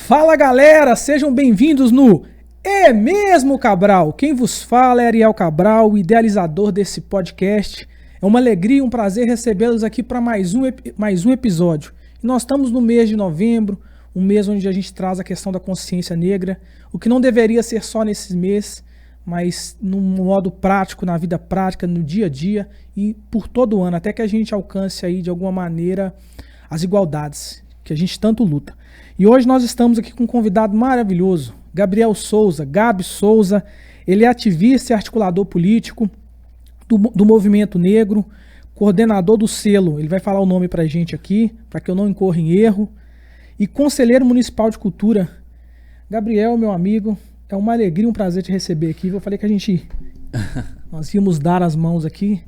Fala galera, sejam bem-vindos no É Mesmo Cabral. Quem vos fala é Ariel Cabral, o idealizador desse podcast. É uma alegria e um prazer recebê-los aqui para mais um episódio. E nós estamos no mês de novembro, um mês onde a gente traz a questão da consciência negra, o que não deveria ser só nesse mês, mas num modo prático, na vida prática, no dia a dia e por todo o ano, até que a gente alcance aí de alguma maneira as igualdades que a gente tanto luta. E hoje nós estamos aqui com um convidado maravilhoso, Gabriel Souza, Gabi Souza. Ele é ativista e articulador político do movimento negro, coordenador do selo, ele vai falar o nome pra gente aqui, para que eu não incorra em erro, e conselheiro municipal de cultura. Gabriel, meu amigo, é uma alegria, um prazer te receber aqui. Eu falei que nós íamos dar as mãos aqui.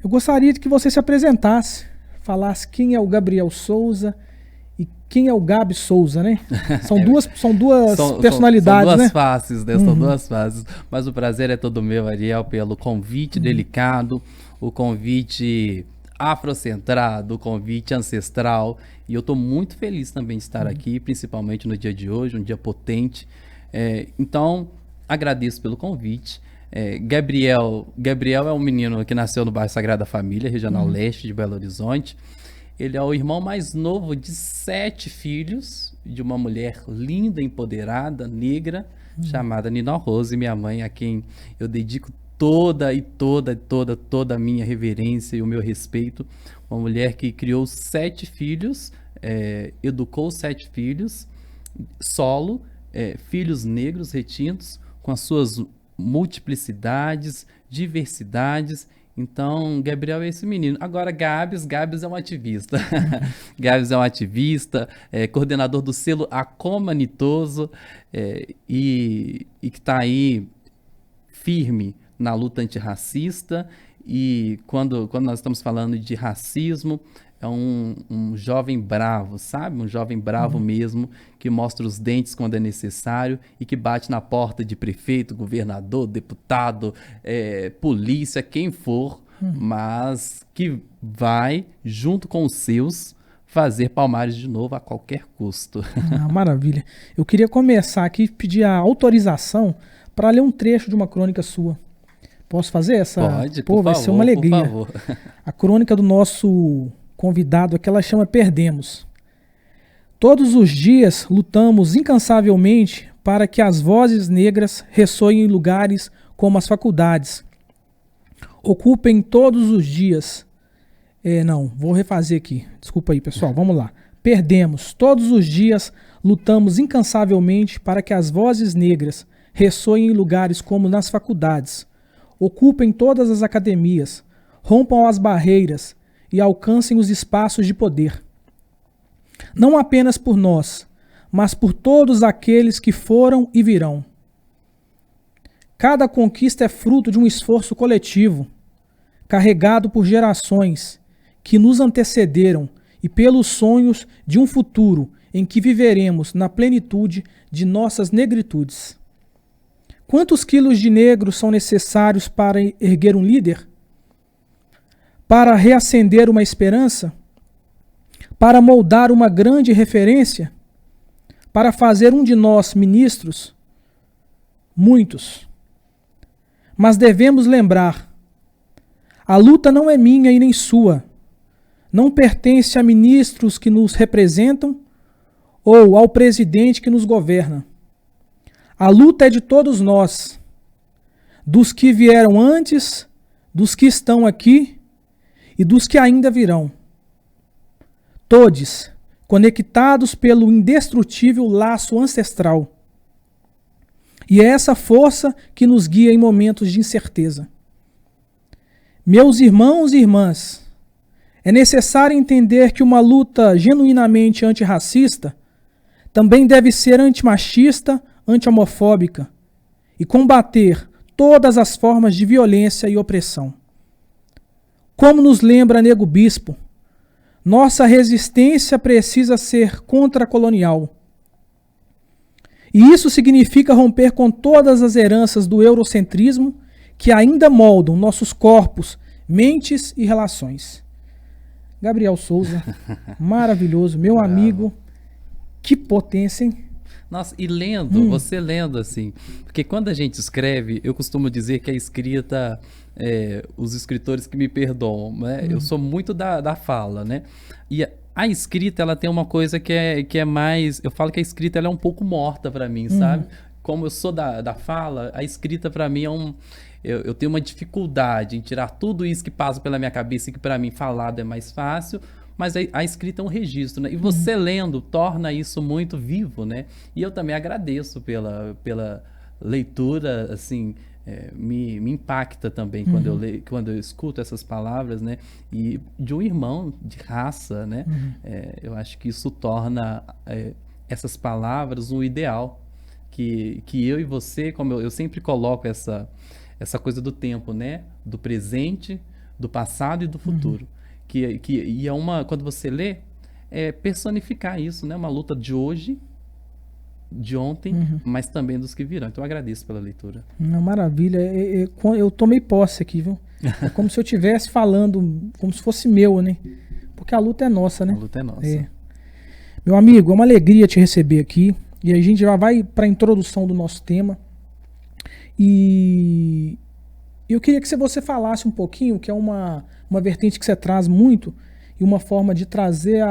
Eu gostaria de que você se apresentasse, falasse quem é o Gabriel Souza e quem é o Gabi Souza, né? São duas personalidades, são duas né? faces, né? São duas faces. Mas o prazer é todo meu, Ariel, pelo convite delicado, o convite afrocentrado, o convite ancestral. E eu estou muito feliz também de estar aqui, principalmente no dia de hoje, um dia potente. Então, agradeço pelo convite. Gabriel é um menino que nasceu no bairro Sagrada Família, Regional Leste de Belo Horizonte. Ele é o irmão mais novo de 7 filhos, de uma mulher linda, empoderada, negra, chamada Nina Rose, minha mãe, a quem eu dedico toda a minha reverência e o meu respeito. Uma mulher que criou 7 filhos, educou 7 filhos, solo, filhos negros retintos, com as suas multiplicidades, diversidades. Então, Gabriel é esse menino. Agora, Gabs é um ativista. Gabs é um ativista, coordenador do selo Acoma Nitoso, e que está aí firme na luta antirracista. E quando nós estamos falando de racismo, é um jovem bravo, sabe? Um jovem bravo mesmo, que mostra os dentes quando é necessário e que bate na porta de prefeito, governador, deputado, polícia, quem for, mas que vai, junto com os seus, fazer Palmares de novo a qualquer custo. Maravilha. Eu queria começar aqui e pedir a autorização para ler um trecho de uma crônica sua. Posso fazer essa? Pode, por vai favor, ser uma alegria. por favor. A crônica do nosso convidado aqui, ela chama Perdemos. Todos os dias lutamos incansavelmente para que as vozes negras ressoem em lugares como as faculdades. Ocupem todos os dias. Vou refazer aqui. Desculpa aí, pessoal. Vamos lá. Perdemos. Todos os dias lutamos incansavelmente para que as vozes negras ressoem em lugares como nas faculdades. Ocupem todas as academias. Rompam as barreiras e alcancem os espaços de poder. Não apenas por nós, mas por todos aqueles que foram e virão. Cada conquista é fruto de um esforço coletivo, carregado por gerações que nos antecederam e pelos sonhos de um futuro em que viveremos na plenitude de nossas negritudes. Quantos quilos de negro são necessários para erguer um líder? Para reacender uma esperança? Para moldar uma grande referência? Para fazer um de nós ministros? Muitos. Mas devemos lembrar, a luta não é minha e nem sua, não pertence a ministros que nos representam ou ao presidente que nos governa. A luta é de todos nós, dos que vieram antes, dos que estão aqui e dos que ainda virão. Todos conectados pelo indestrutível laço ancestral. E é essa força que nos guia em momentos de incerteza. Meus irmãos e irmãs, é necessário entender que uma luta genuinamente antirracista também deve ser antimachista, anti-homofóbica e combater todas as formas de violência e opressão. Como nos lembra Nego Bispo, nossa resistência precisa ser contracolonial. E isso significa romper com todas as heranças do eurocentrismo que ainda moldam nossos corpos, mentes e relações. Gabriel Souza, maravilhoso, meu amigo. Que potência, hein? Nossa, e lendo, você lendo assim, porque quando a gente escreve, eu costumo dizer que a escrita, os escritores que me perdoam, né? Eu sou muito da fala, né? E a escrita, ela tem uma coisa que é mais, eu falo que a escrita ela é um pouco morta para mim, sabe? Como eu sou da fala, a escrita para mim eu tenho uma dificuldade em tirar tudo isso que passa pela minha cabeça e que para mim falado é mais fácil, mas a escrita é um registro, né? E você lendo torna isso muito vivo, né? E eu também agradeço pela leitura, assim, me impacta também quando eu leio, quando eu escuto essas palavras, né? E de um irmão de raça, né? Eu acho que isso torna essas palavras um ideal que eu e você, como eu sempre coloco essa coisa do tempo, né? Do presente, do passado e do futuro. E é quando você lê, personificar isso, né? Uma luta de hoje, de ontem, mas também dos que virão. Então eu agradeço pela leitura. Não, maravilha. Eu tomei posse aqui, viu? É como se eu estivesse falando, como se fosse meu, né? Porque a luta é nossa, né? A luta é nossa. Meu amigo, é uma alegria te receber aqui. E a gente já vai para a introdução do nosso tema. E eu queria que você falasse um pouquinho, que é uma vertente que você traz muito, e uma forma de trazer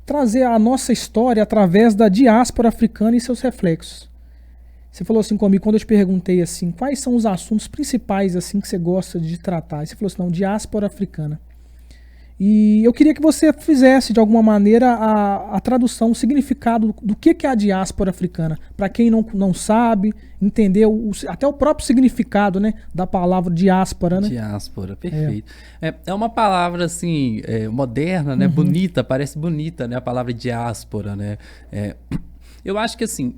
trazer a nossa história através da diáspora africana e seus reflexos. Você falou assim comigo, quando eu te perguntei assim, quais são os assuntos principais assim que você gosta de tratar? E você falou assim, não, diáspora africana. E eu queria que você fizesse, de alguma maneira, a tradução, o significado do que é a diáspora africana. Para quem não sabe, entender até o próprio significado, né, da palavra diáspora, né? Diáspora, perfeito. É uma palavra, assim, moderna, né? Bonita, parece bonita, né? A palavra diáspora, né? Eu acho que, assim,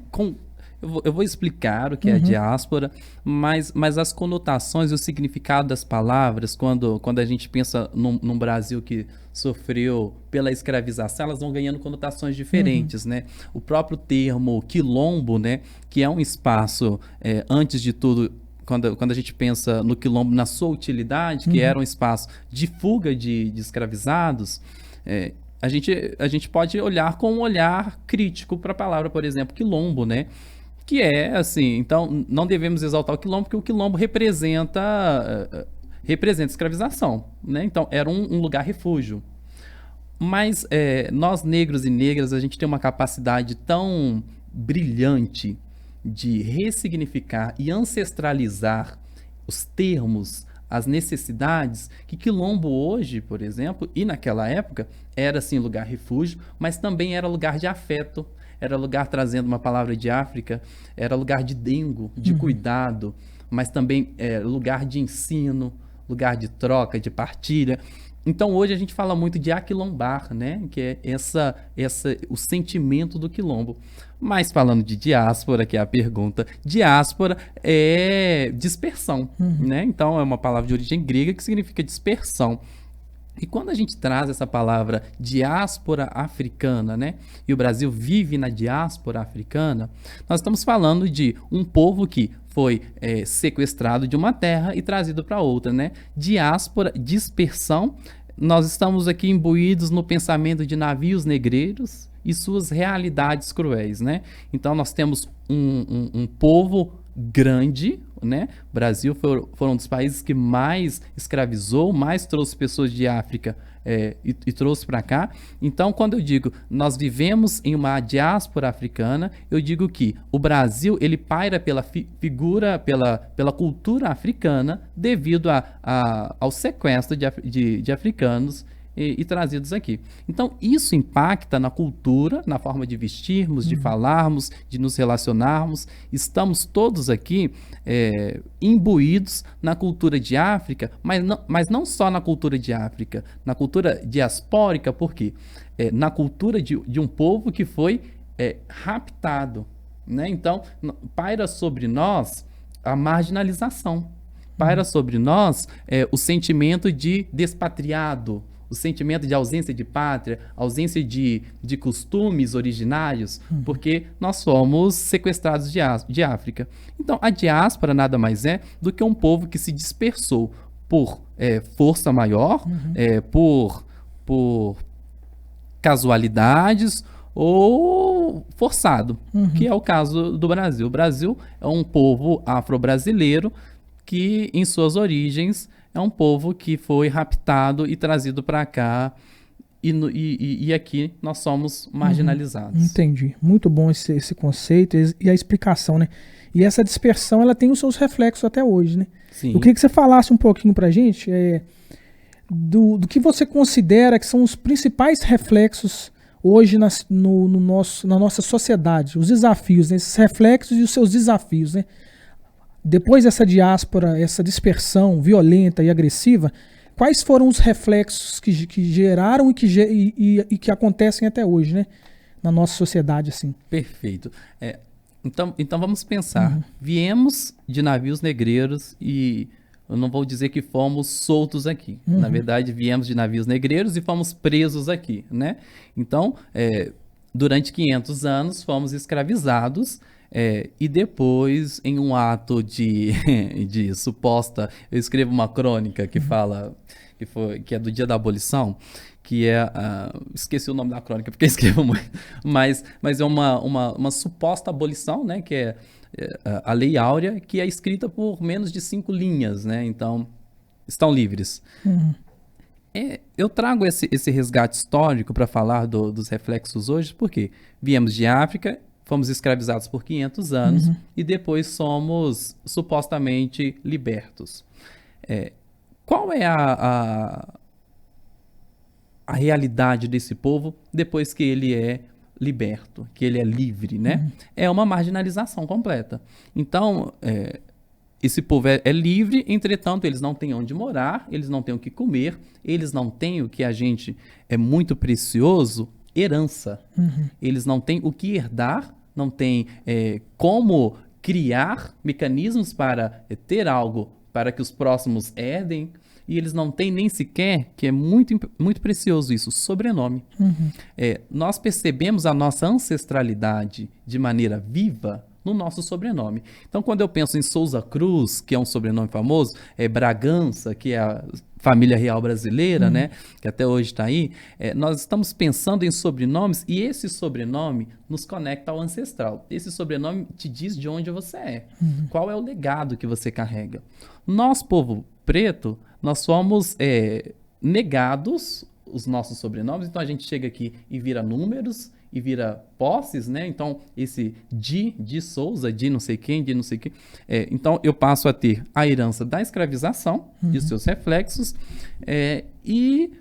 eu vou explicar o que é a diáspora, mas as conotações e o significado das palavras, quando a gente pensa num Brasil que sofreu pela escravização, elas vão ganhando conotações diferentes, né? O próprio termo quilombo, né? Que é um espaço, antes de tudo, quando a gente pensa no quilombo na sua utilidade, que era um espaço de fuga de escravizados, a gente pode olhar com um olhar crítico para a palavra, por exemplo, quilombo, né? Que é assim, então não devemos exaltar o quilombo, porque o quilombo representa escravização, né? Então era um lugar refúgio. Mas nós negros e negras, a gente tem uma capacidade tão brilhante de ressignificar e ancestralizar os termos, as necessidades, que quilombo hoje, por exemplo, e naquela época, era assim lugar refúgio, mas também era lugar de afeto. Era lugar, trazendo uma palavra de África, era lugar de dengo, de cuidado, mas também lugar de ensino, lugar de troca, de partilha. Então hoje a gente fala muito de aquilombar, né? Que é o sentimento do quilombo. Mas falando de diáspora, que é a pergunta, diáspora é dispersão, né? Então é uma palavra de origem grega que significa dispersão. E quando a gente traz essa palavra diáspora africana, né? E o Brasil vive na diáspora africana, nós estamos falando de um povo que foi sequestrado de uma terra e trazido para outra, né? Diáspora, dispersão, nós estamos aqui imbuídos no pensamento de navios negreiros e suas realidades cruéis, né? Então nós temos um povo grande, né? O Brasil foi um dos países que mais escravizou, mais trouxe pessoas de África e trouxe para cá. Então, quando eu digo nós vivemos em uma diáspora africana, eu digo que o Brasil ele paira pela figura, pela cultura africana, devido ao sequestro de africanos e trazidos aqui. Então, isso impacta na cultura, na forma de vestirmos, de falarmos, de nos relacionarmos. Estamos todos aqui imbuídos na cultura de África, mas não só na cultura de África, na cultura diaspórica, porque na cultura de um povo que foi raptado, né? Então, paira sobre nós a marginalização, paira sobre nós o sentimento de despatriado, o sentimento de ausência de pátria, ausência de costumes originários, porque nós somos sequestrados de África. Então, a diáspora nada mais é do que um povo que se dispersou por força maior, por casualidades, ou forçado, que é o caso do Brasil. O Brasil é um povo afro-brasileiro que, em suas origens, é um povo que foi raptado e trazido para cá, e aqui nós somos marginalizados. Entendi. Muito bom esse conceito e a explicação, né? E essa dispersão, ela tem os seus reflexos até hoje, né? Sim. Eu queria que você falasse um pouquinho pra gente do que você considera que são os principais reflexos hoje na nossa sociedade, os desafios, né? Esses reflexos e os seus desafios, né? Depois dessa diáspora, essa dispersão violenta e agressiva, quais foram os reflexos que geraram e que acontecem até hoje, né? Na nossa sociedade, assim. Perfeito. Então vamos pensar. Viemos de navios negreiros e eu não vou dizer que fomos soltos aqui. Na verdade, viemos de navios negreiros e fomos presos aqui, né? Então, durante 500 anos, fomos escravizados. E depois, em um ato de suposta... Eu escrevo uma crônica que fala... que é do dia da abolição, que é... esqueci o nome da crônica, porque escrevo muito. Mas é uma suposta abolição, né? Que é a Lei Áurea, que é escrita por menos de 5 linhas, né? Então, estão livres. Eu trago esse resgate histórico para falar dos reflexos hoje, porque viemos de África... Fomos escravizados por 500 anos e depois somos supostamente libertos. Qual é a realidade desse povo depois que ele é liberto, que ele é livre, né? É uma marginalização completa. Então, esse povo é livre, entretanto, eles não têm onde morar, eles não têm o que comer, eles não têm o que a gente é muito precioso, herança. Eles não têm o que herdar, não têm como criar mecanismos para ter algo para que os próximos herdem, e eles não têm nem sequer, que é muito, muito precioso isso, sobrenome. Nós percebemos a nossa ancestralidade de maneira viva no nosso sobrenome. Então, quando eu penso em Souza Cruz, que é um sobrenome famoso, Bragança, que é a família real brasileira, né, que até hoje está aí, nós estamos pensando em sobrenomes e esse sobrenome nos conecta ao ancestral. Esse sobrenome te diz de onde você é, qual é o legado que você carrega. Nós, povo preto, nós somos negados os nossos sobrenomes, então a gente chega aqui e vira números, e vira posses, né? Então, esse de Souza, de não sei quem, de não sei quem. Então, eu passo a ter a herança da escravização e os seus reflexos. E,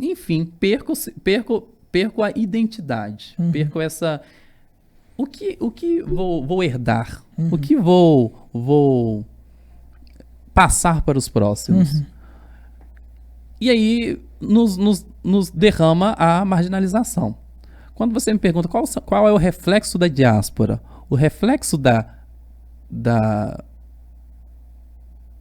enfim, perco a identidade. Perco essa... O que vou herdar? O que vou passar para os próximos? E aí, nos derrama a marginalização. Quando você me pergunta qual é o reflexo da diáspora, o reflexo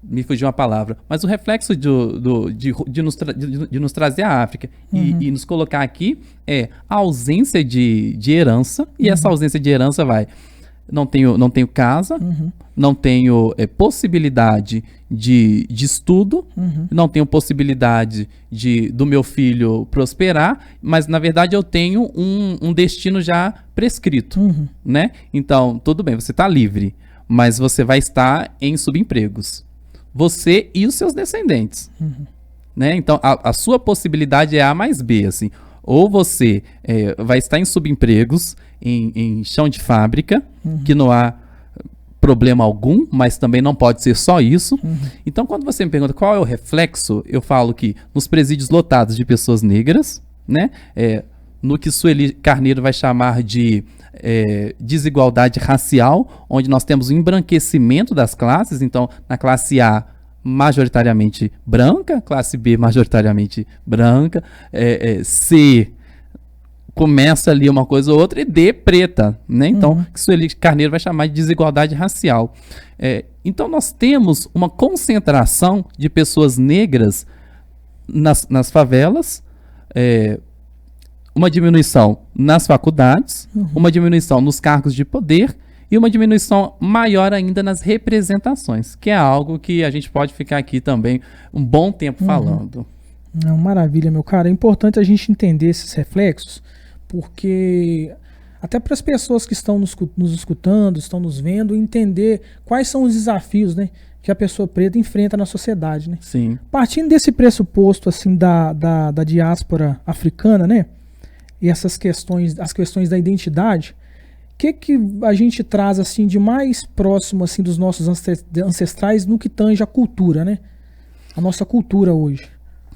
me fugiu uma palavra, mas o reflexo de nos trazer à África e nos colocar aqui é a ausência de herança, e essa ausência de herança não tenho casa, não tenho possibilidade de estudo, não tenho possibilidade do meu filho prosperar, mas na verdade eu tenho um destino já prescrito, né? Então, tudo bem, você está livre, mas você vai estar em subempregos. Você e os seus descendentes, né? Então, a sua possibilidade é A mais B, assim. Ou você vai estar em subempregos, em chão de fábrica, que não há problema algum, mas também não pode ser só isso. Então, quando você me pergunta qual é o reflexo, eu falo que nos presídios lotados de pessoas negras, né, no que Sueli Carneiro vai chamar de desigualdade racial, onde nós temos o embranquecimento das classes. Então, na classe A, majoritariamente branca, classe B majoritariamente branca, C começa ali uma coisa ou outra, e D preta, né? Então, que Sueli Carneiro vai chamar de desigualdade racial. Então, nós temos uma concentração de pessoas negras nas favelas, uma diminuição nas faculdades, uma diminuição nos cargos de poder e uma diminuição maior ainda nas representações, que é algo que a gente pode ficar aqui também um bom tempo falando. Não, maravilha, meu cara. É importante a gente entender esses reflexos, porque até para as pessoas que estão nos escutando, estão nos vendo, entender quais são os desafios, né, que a pessoa preta enfrenta na sociedade, né? Sim. Partindo desse pressuposto assim da diáspora africana, né, e essas questões, as questões da identidade, o que a gente traz assim de mais próximo assim dos nossos ancestrais no que tange a cultura, né? A nossa cultura hoje.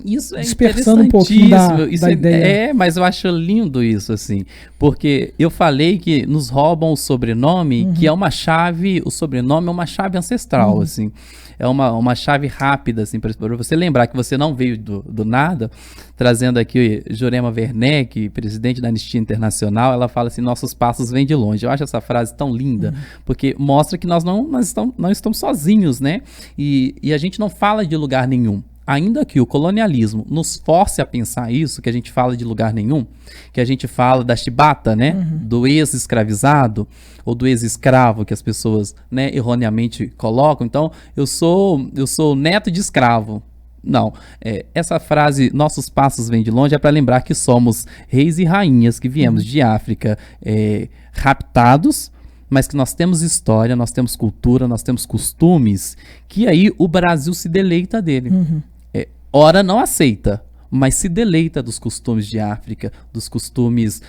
Isso é Dispersando um pouquinho da ideia. Mas eu acho lindo isso, assim, porque eu falei que nos roubam o sobrenome, que é uma chave, o sobrenome é uma chave ancestral, assim, é uma chave rápida, assim, para você lembrar que você não veio do nada. Trazendo aqui Jurema Werneck, presidente da Anistia Internacional, ela fala assim, nossos passos vêm de longe. Eu acho essa frase tão linda, porque mostra que nós não estamos sozinhos, né? E a gente não fala de lugar nenhum. Ainda que o colonialismo nos force a pensar isso, que a gente fala de lugar nenhum, que a gente fala da chibata, né, do ex-escravizado ou do ex-escravo, que as pessoas, né, erroneamente colocam. Então, eu sou neto de escravo. Não, essa frase, nossos passos vêm de longe, é para lembrar que somos reis e rainhas que viemos de África raptados, mas que nós temos história, nós temos cultura, nós temos costumes, que aí o Brasil se deleita dele. Ora não aceita, mas se deleita dos costumes de África, dos costumes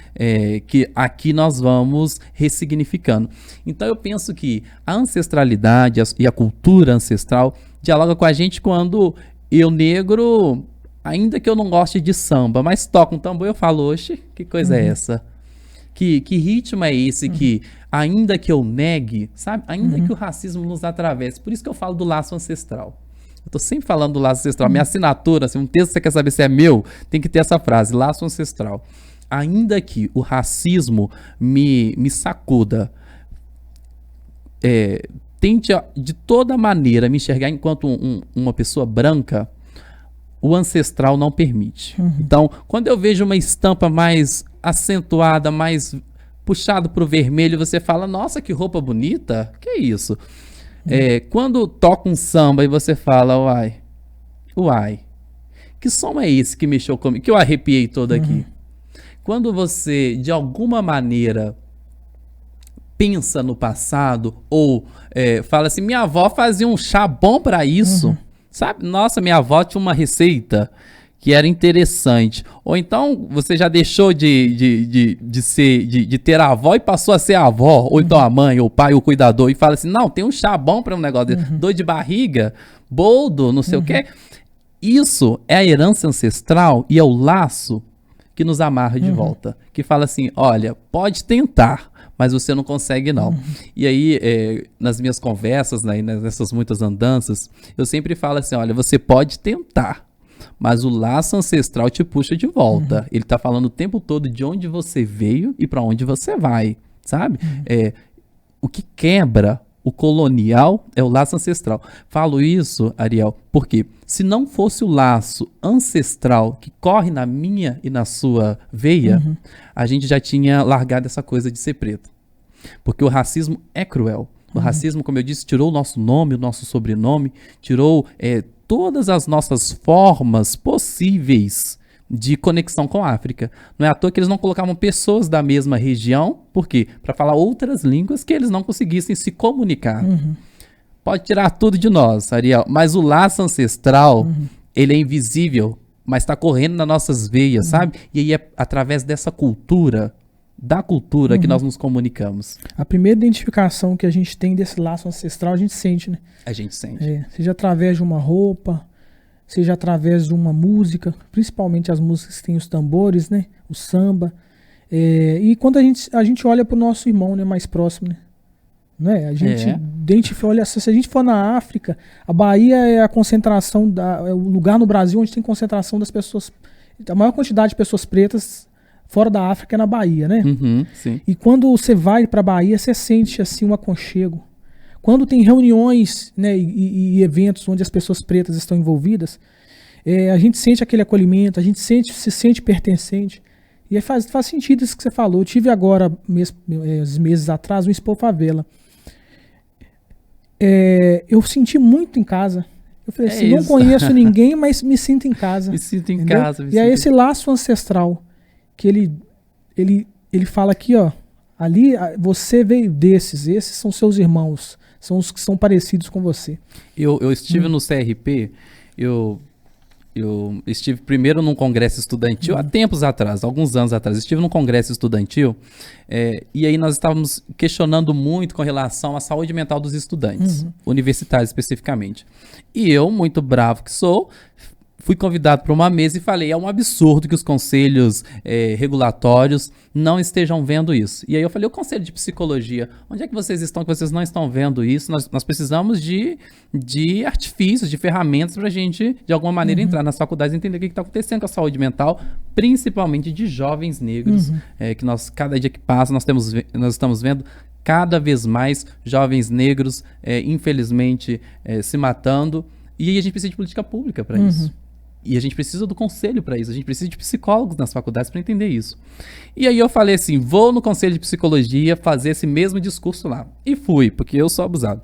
que aqui nós vamos ressignificando. Então eu penso que a ancestralidade e a cultura ancestral dialoga com a gente quando eu, negro, ainda que eu não goste de samba, mas toco um tambor, eu falo, oxe, que coisa é essa? Que ritmo é esse que, ainda que eu negue, sabe? Ainda que o racismo nos atravesse. Por isso que eu falo do laço ancestral. Eu tô sempre falando do laço ancestral. Minha assinatura, assim, um texto que você quer saber se é meu, tem que ter essa frase, laço ancestral. Ainda que o racismo me sacuda, tente de toda maneira me enxergar enquanto uma pessoa branca, o ancestral não permite. Então, quando eu vejo uma estampa mais acentuada, mais puxado para o vermelho, você fala, nossa, que roupa bonita, que é isso? Quando toca um samba e você fala, uai, que som é esse que mexeu comigo, que eu arrepiei todo aqui? Quando você, de alguma maneira, pensa no passado, ou fala assim, minha avó fazia um chá bom para isso, sabe? Nossa, minha avó tinha uma receita que era interessante. Ou então você já deixou de ter a avó e passou a ser a avó, ou então a mãe, ou o pai, ou o cuidador, e fala assim, não, tem um chá bom para um negócio desse, dor de barriga, boldo, não sei o quê. Isso é a herança ancestral e é o laço que nos amarra de volta. Que fala assim, olha, pode tentar, mas você não consegue não. E aí, nas minhas conversas, né, nessas muitas andanças, eu sempre falo assim, olha, você pode tentar, mas o laço ancestral te puxa de volta. Ele tá falando o tempo todo de onde você veio e para onde você vai, sabe? O que quebra o colonial é o laço ancestral. Falo isso, Ariel, porque se não fosse o laço ancestral que corre na minha e na sua veia, a gente já tinha largado essa coisa de ser preto. Porque o racismo é cruel. O racismo, como eu disse, tirou o nosso nome, o nosso sobrenome, tirou todas as nossas formas possíveis de conexão com a África. Não é à toa que eles não colocavam pessoas da mesma região, por quê? Para falar outras línguas que eles não conseguissem se comunicar. Pode tirar tudo de nós, Ariel, mas o laço ancestral, ele é invisível, mas está correndo nas nossas veias, sabe? E aí é através dessa cultura, que nós nos comunicamos. A primeira identificação que a gente tem desse laço ancestral, a gente sente, né? A gente sente. Seja através de uma roupa, seja através de uma música, principalmente as músicas que têm os tambores, né? O samba. E quando a gente olha para o nosso irmão, né, mais próximo, né? Não é? A gente olha, se a gente for na África, a Bahia é a concentração, é o lugar no Brasil onde tem concentração das pessoas, a maior quantidade de pessoas pretas fora da África é na Bahia, né? Sim. E quando você vai para a Bahia, você sente assim um aconchego. Quando tem reuniões, né, e eventos onde as pessoas pretas estão envolvidas, a gente sente aquele acolhimento, a gente se sente pertencente. E aí faz sentido isso que você falou. Eu tive agora, uns meses atrás, um Expo Favela. Eu senti muito em casa. Eu falei assim, não conheço ninguém, mas me sinto em casa. Me sinto em casa. E aí esse laço ancestral, que ele ele fala aqui, ó, ali você veio desses, esses são seus irmãos, são os que são parecidos com você. Eu estive no CRP, eu estive primeiro num congresso estudantil, há tempos atrás, alguns anos atrás, estive num congresso estudantil, e aí nós estávamos questionando muito com relação à saúde mental dos estudantes, universitários especificamente. E eu, muito bravo que sou, fui convidado para uma mesa e falei, é um absurdo que os conselhos regulatórios não estejam vendo isso. E aí eu falei, o conselho de psicologia, onde é que vocês estão, que vocês não estão vendo isso? Nós precisamos de artifícios, de ferramentas para a gente, de alguma maneira, entrar nas faculdades e entender o que está acontecendo com a saúde mental, principalmente de jovens negros, que cada dia que passa, nós estamos vendo cada vez mais jovens negros, infelizmente, se matando. E aí a gente precisa de política pública para isso. E a gente precisa do conselho para isso, a gente precisa de psicólogos nas faculdades para entender isso. E aí eu falei assim, vou no conselho de psicologia fazer esse mesmo discurso lá. E fui, porque eu sou abusado.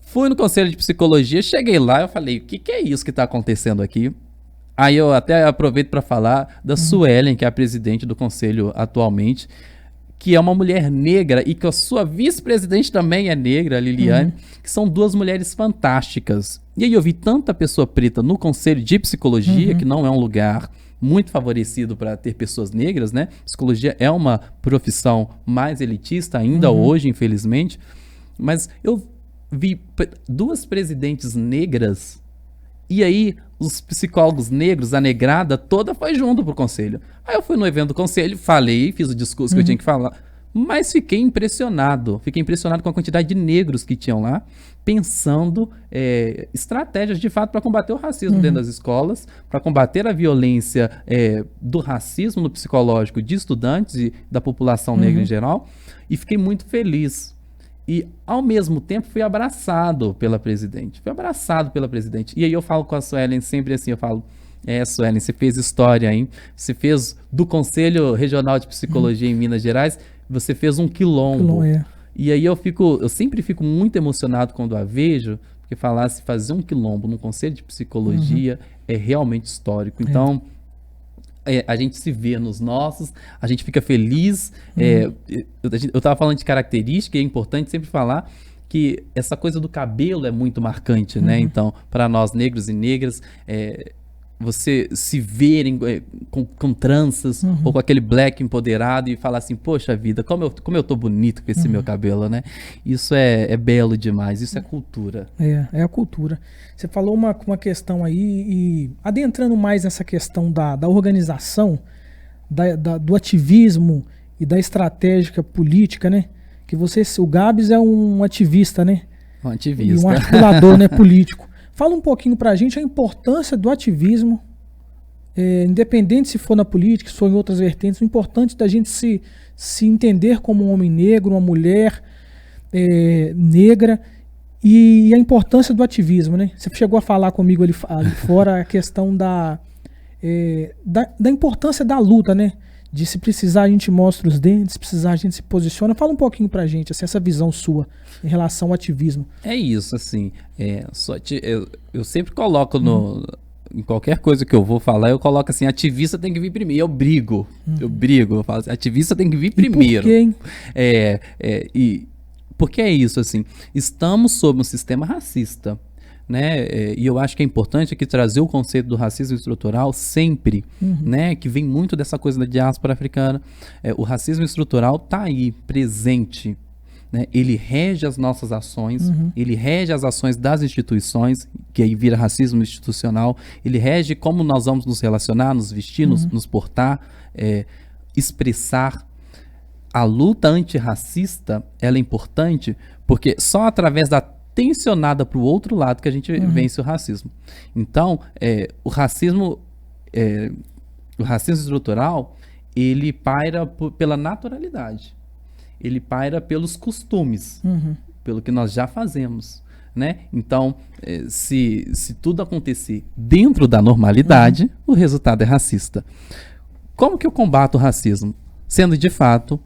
Fui no conselho de psicologia, cheguei lá, eu falei, o que é isso que está acontecendo aqui? Aí eu até aproveito para falar da Suelen, que é a presidente do conselho atualmente, que é uma mulher negra e que a sua vice-presidente também é negra, a Liliane, que são duas mulheres fantásticas. E aí eu vi tanta pessoa preta no conselho de psicologia, que não é um lugar muito favorecido para ter pessoas negras, né? Psicologia é uma profissão mais elitista ainda hoje, infelizmente. Mas eu vi duas presidentes negras e aí os psicólogos negros, a negrada toda foi junto pro conselho. Aí eu fui no evento do conselho, falei, fiz o discurso que eu tinha que falar, mas fiquei impressionado com a quantidade de negros que tinham lá, pensando estratégias de fato para combater o racismo dentro das escolas, para combater a violência do racismo no psicológico de estudantes e da população negra em geral, e fiquei muito feliz. E, ao mesmo tempo, fui abraçado pela presidente. E aí eu falo com a Suelen sempre assim, eu falo, Suelen, você fez história, hein? Você fez do Conselho Regional de Psicologia em Minas Gerais, você fez um quilombo. E aí eu sempre fico muito emocionado quando a vejo, porque fazer um quilombo no Conselho de Psicologia é realmente histórico. Então, a gente se vê nos nossos, a gente fica feliz. Eu estava falando de característica, e é importante sempre falar que essa coisa do cabelo é muito marcante, né? Então, para nós negros e negras, você se verem com tranças ou com aquele black empoderado e falar assim, poxa vida, como eu tô bonito com esse meu cabelo, né? Isso é belo demais, isso é cultura. É a cultura. Você falou uma questão aí, e adentrando mais nessa questão da organização, do ativismo e da estratégia política, né? Que o Gabs é um ativista, né? Um ativista. E um articulador, né, político. Fala um pouquinho pra gente a importância do ativismo, independente se for na política, se for em outras vertentes, o importante da gente se entender como um homem negro, uma mulher negra, e a importância do ativismo, né? Você chegou a falar comigo ali fora a questão da importância da luta, né? De se precisar a gente mostra os dentes, se precisar a gente se posiciona. Fala um pouquinho pra gente, assim, essa visão sua em relação ao ativismo. É isso, assim, eu sempre coloco em qualquer coisa que eu vou falar, eu coloco assim, ativista tem que vir primeiro, eu brigo, eu falo assim, ativista tem que vir primeiro. E por quê? Porque é isso, assim, estamos sob um sistema racista, né? E eu acho que é importante aqui trazer o conceito do racismo estrutural sempre, né? Que vem muito dessa coisa da diáspora africana. O racismo estrutural está aí, presente, né? Ele rege as nossas ações, ele rege as ações das instituições, que aí vira racismo institucional, ele rege como nós vamos nos relacionar, nos vestir, nos portar, expressar. A luta antirracista, ela é importante porque só através da tensionada para o outro lado que a gente vence o racismo. Então, o racismo estrutural, ele paira pela naturalidade. Ele paira pelos costumes, pelo que nós já fazemos, né? Então, se tudo acontecer dentro da normalidade, o resultado é racista. Como que eu combato o racismo? Sendo, de fato,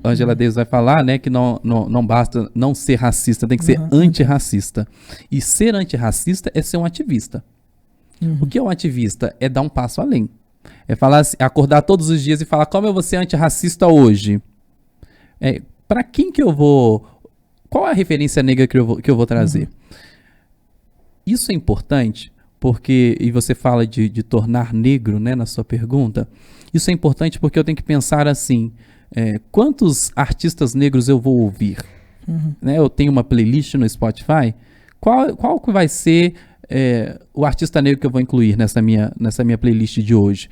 Angela Davis vai falar, né, que não basta não ser racista, tem que ser antirracista. E ser antirracista é ser um ativista. O que é um ativista? É dar um passo além. É falar assim, acordar todos os dias e falar como eu vou ser antirracista hoje. Para quem que eu vou... Qual é a referência negra que eu vou trazer? Isso é importante porque, e você fala de tornar negro, né, na sua pergunta, isso é importante porque eu tenho que pensar assim, quantos artistas negros eu vou ouvir? Né, eu tenho uma playlist no Spotify, qual que vai ser o artista negro que eu vou incluir nessa minha playlist de hoje?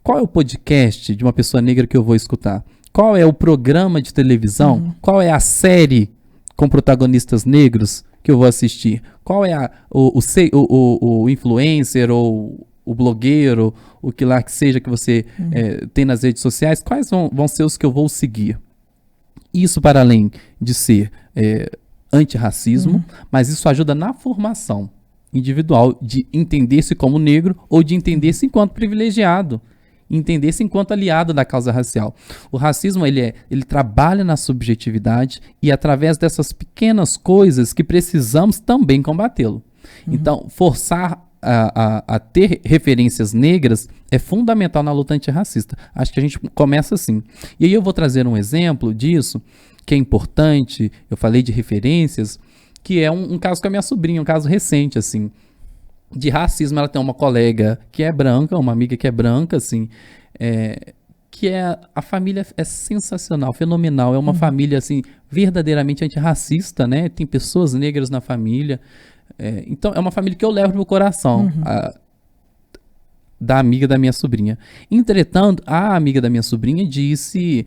Qual é o podcast de uma pessoa negra que eu vou escutar? Qual é o programa de televisão? Qual é a série com protagonistas negros que eu vou assistir? Qual é o influencer ou o blogueiro, o que lá que seja que você tem nas redes sociais? Quais vão ser os que eu vou seguir? Isso para além de ser antirracismo, mas isso ajuda na formação individual de entender-se como negro ou de entender-se enquanto privilegiado, entender-se enquanto aliado da causa racial. O racismo, ele trabalha na subjetividade e através dessas pequenas coisas que precisamos também combatê-lo. Então, forçar a ter referências negras é fundamental na luta antirracista. Acho que a gente começa assim. E aí eu vou trazer um exemplo disso, que é importante. Eu falei de referências, que é um caso com a minha sobrinha, um caso recente, assim, de racismo. Ela tem uma colega que é branca, uma amiga que é branca, assim, a família é sensacional, fenomenal, é uma família, assim, verdadeiramente antirracista, né, tem pessoas negras na família, então é uma família que eu levo pro coração, da amiga da minha sobrinha. Entretanto, a amiga da minha sobrinha disse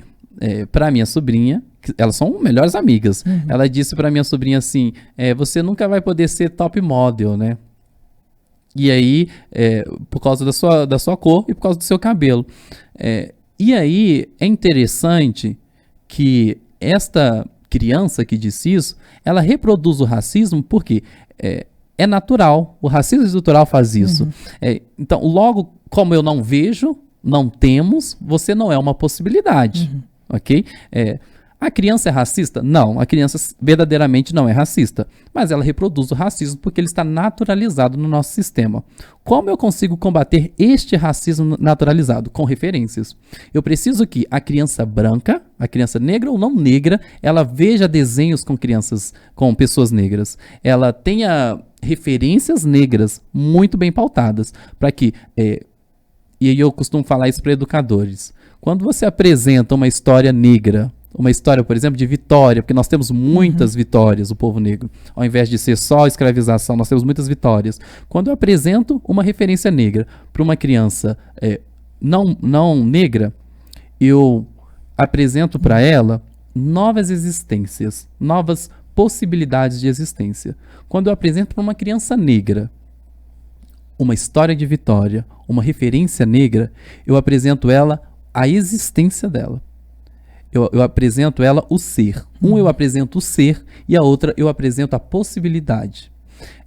pra minha sobrinha, elas são melhores amigas, ela disse pra minha sobrinha assim, você nunca vai poder ser top model, né? E aí, por causa da sua cor e por causa do seu cabelo. E aí, é interessante que esta criança que disse isso, ela reproduz o racismo porque é natural. O racismo estrutural faz isso. Então, logo, como eu não vejo, não temos, você não é uma possibilidade. Ok? A criança é racista? Não, a criança verdadeiramente não é racista, mas ela reproduz o racismo porque ele está naturalizado no nosso sistema. Como eu consigo combater este racismo naturalizado? Com referências. Eu preciso que a criança branca, a criança negra ou não negra, ela veja desenhos com pessoas negras. Ela tenha referências negras muito bem pautadas, para que... e aí eu costumo falar isso para educadores. Quando você apresenta uma história negra, uma história, por exemplo, de vitória, porque nós temos muitas vitórias, o povo negro. Ao invés de ser só escravização, nós temos muitas vitórias. Quando eu apresento uma referência negra para uma criança não negra, eu apresento para ela novas existências, novas possibilidades de existência. Quando eu apresento para uma criança negra uma história de vitória, uma referência negra, eu apresento ela a existência dela. Eu apresento ela o ser. Eu apresento o ser e a outra eu apresento a possibilidade.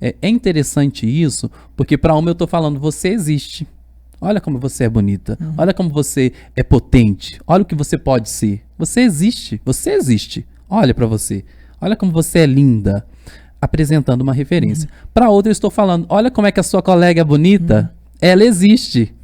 É interessante isso, porque para uma eu estou falando, você existe. Olha como você é bonita. Olha como você é potente. Olha o que você pode ser. Você existe. Você existe. Olha para você. Olha como você é linda. Apresentando uma referência. Para outra eu estou falando, olha como é que a sua colega é bonita. Ela existe.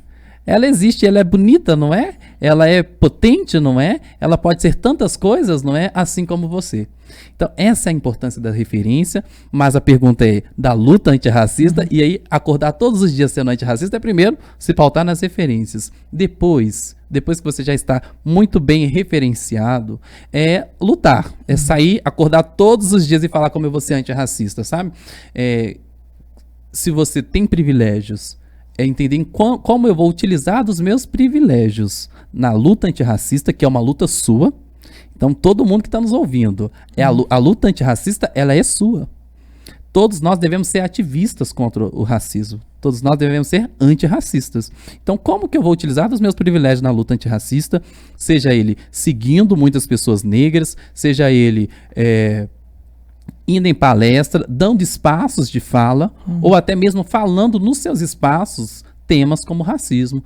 Ela existe, ela é bonita, não é? Ela é potente, não é? Ela pode ser tantas coisas, não é? Assim como você. Então, essa é a importância da referência, mas a pergunta é da luta antirracista, e aí acordar todos os dias sendo antirracista é primeiro se pautar nas referências. Depois que você já está muito bem referenciado, é lutar, é sair, acordar todos os dias e falar como eu vou ser antirracista, sabe? Se você tem privilégios, entender como eu vou utilizar dos meus privilégios na luta antirracista, que é uma luta sua. Então, todo mundo que está nos ouvindo, a luta antirracista, ela é sua. Todos nós devemos ser ativistas contra o racismo. Todos nós devemos ser antirracistas. Então, como que eu vou utilizar dos meus privilégios na luta antirracista? Seja ele seguindo muitas pessoas negras, seja ele... indo em palestra, dando espaços de fala, ou até mesmo falando nos seus espaços temas como racismo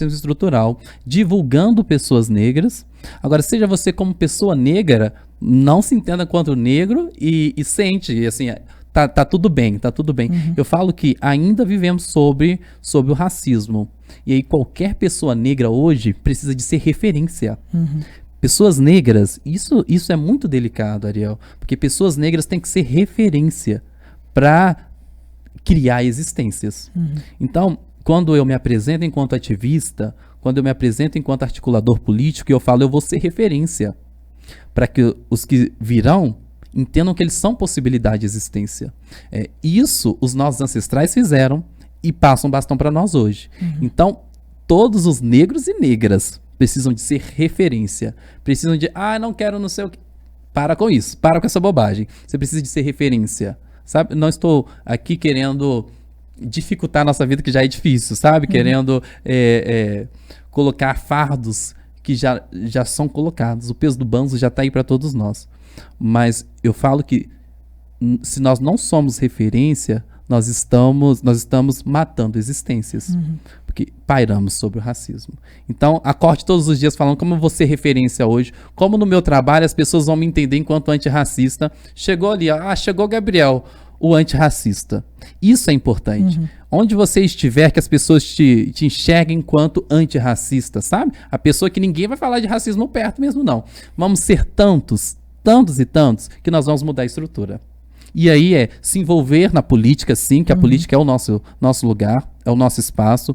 estrutural, divulgando pessoas negras. Agora, seja você como pessoa negra, não se entenda quanto negro e sente, assim, tá tudo bem, tá tudo bem. Eu falo que ainda vivemos sobre o racismo. E aí qualquer pessoa negra hoje precisa de ser referência. Pessoas negras, isso é muito delicado, Ariel, porque pessoas negras têm que ser referência para criar existências. Então, quando eu me apresento enquanto ativista, quando eu me apresento enquanto articulador político, eu falo, eu vou ser referência para que os que virão entendam que eles são possibilidade de existência. Isso os nossos ancestrais fizeram e passam bastão para nós hoje. Então, todos os negros e negras precisam de ser referência. Precisam de, não quero não sei o que. Para com isso, para com essa bobagem. Você precisa de ser referência, sabe? Não estou aqui querendo dificultar a nossa vida, que já é difícil, sabe? Querendo colocar fardos que já são colocados. O peso do banzo já está aí para todos nós. Mas eu falo que se nós não somos referência, nós estamos matando existências. Porque pairamos sobre o racismo. Então, acorde todos os dias falando como eu vou ser referência hoje, como no meu trabalho as pessoas vão me entender enquanto antirracista. Chegou ali, chegou Gabriel, o antirracista. Isso é importante. Onde você estiver, que as pessoas te enxerguem enquanto antirracista, sabe? A pessoa que ninguém vai falar de racismo perto mesmo, não. Vamos ser tantos e tantos, que nós vamos mudar a estrutura. E aí se envolver na política, sim, que a política é o nosso lugar, é o nosso espaço.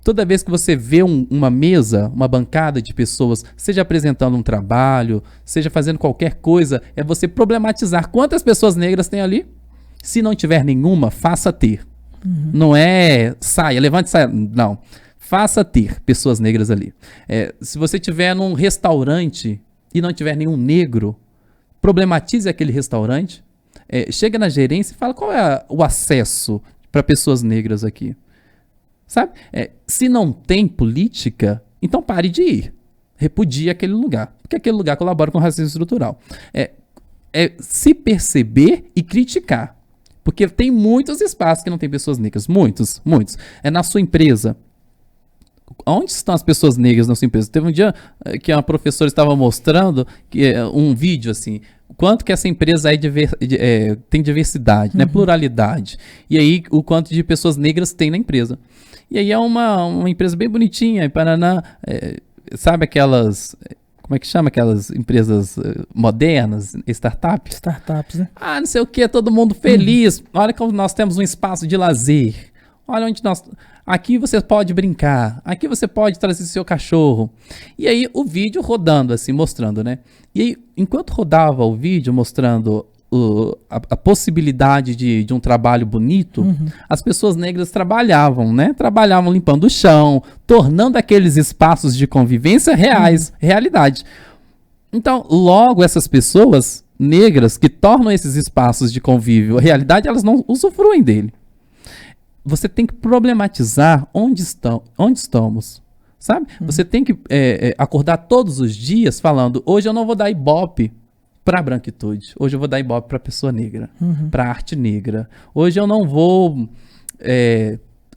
Toda vez que você vê uma mesa, uma bancada de pessoas, seja apresentando um trabalho, seja fazendo qualquer coisa, é você problematizar quantas pessoas negras tem ali. Se não tiver nenhuma, faça ter. Não é saia, levante e saia. Não. Faça ter pessoas negras ali. Se você estiver num restaurante e não tiver nenhum negro, problematize aquele restaurante. Chega na gerência e fala qual é o acesso para pessoas negras aqui. Sabe? Se não tem política, então pare de ir. Repudie aquele lugar. Porque aquele lugar colabora com o racismo estrutural. Se perceber e criticar. Porque tem muitos espaços que não tem pessoas negras. Muitos. Na sua empresa. Onde estão as pessoas negras na sua empresa? Teve um dia que uma professora estava mostrando um vídeo assim, quanto que essa empresa tem diversidade, né, pluralidade. E aí o quanto de pessoas negras tem na empresa. E aí é uma empresa bem bonitinha, em Paraná, sabe aquelas, como é que chama aquelas empresas modernas, startups? Startups, né? Não sei o que, todo mundo feliz. Olha como nós temos um espaço de lazer. Olha onde aqui você pode brincar, aqui você pode trazer seu cachorro. E aí o vídeo rodando assim, mostrando, né? E aí, enquanto rodava o vídeo mostrando a possibilidade de um trabalho bonito, as pessoas negras trabalhavam, né? Trabalhavam limpando o chão, tornando aqueles espaços de convivência realidade. Então, logo essas pessoas negras que tornam esses espaços de convívio realidade, elas não usufruem dele. Você tem que problematizar onde estamos, sabe? Você tem que acordar todos os dias falando, hoje eu não vou dar ibope para a branquitude, hoje eu vou dar ibope para a pessoa negra, para a arte negra. Hoje eu não vou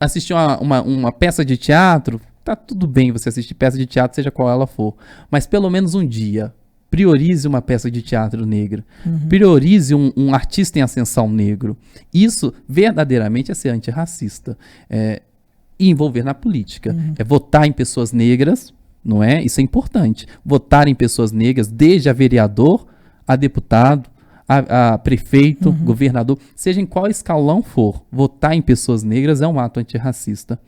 assistir uma peça de teatro, tá tudo bem você assistir peça de teatro, seja qual ela for, mas pelo menos um dia, priorize uma peça de teatro negra. Priorize um artista em ascensão negro. Isso verdadeiramente é ser antirracista. E envolver na política. É votar em pessoas negras, não é? Isso é importante. Votar em pessoas negras, desde a vereador, a deputado, a prefeito, governador, seja em qual escalão for. Votar em pessoas negras é um ato antirracista.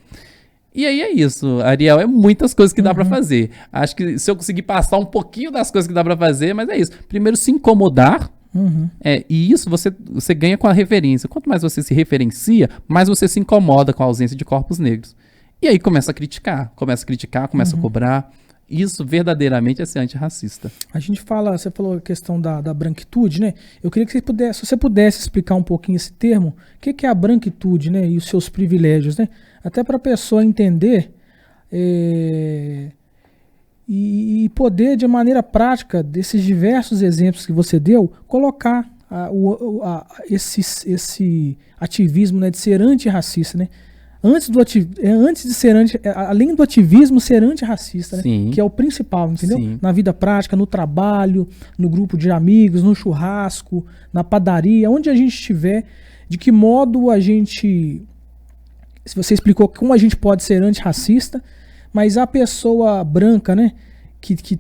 E aí é isso, Ariel, é muitas coisas que dá pra fazer. Acho que se eu conseguir passar um pouquinho das coisas que dá pra fazer, mas é isso. Primeiro, se incomodar, e isso você ganha com a referência. Quanto mais você se referencia, mais você se incomoda com a ausência de corpos negros. E aí começa a criticar, começa a cobrar. Isso verdadeiramente é ser antirracista. A gente fala, você falou a questão da branquitude, né? Eu queria que você pudesse explicar um pouquinho esse termo. O que é a branquitude, né? E os seus privilégios, né? Até para a pessoa entender e poder, de maneira prática, desses diversos exemplos que você deu, colocar esse ativismo, né, de ser antirracista, né? antes de ser além do ativismo, ser antirracista, né? Sim. Que é o principal, entendeu? Sim. Na vida prática, no trabalho, no grupo de amigos, no churrasco, na padaria, onde a gente estiver, de que modo a gente... Se você explicou como a gente pode ser antirracista, mas a pessoa branca, né? Que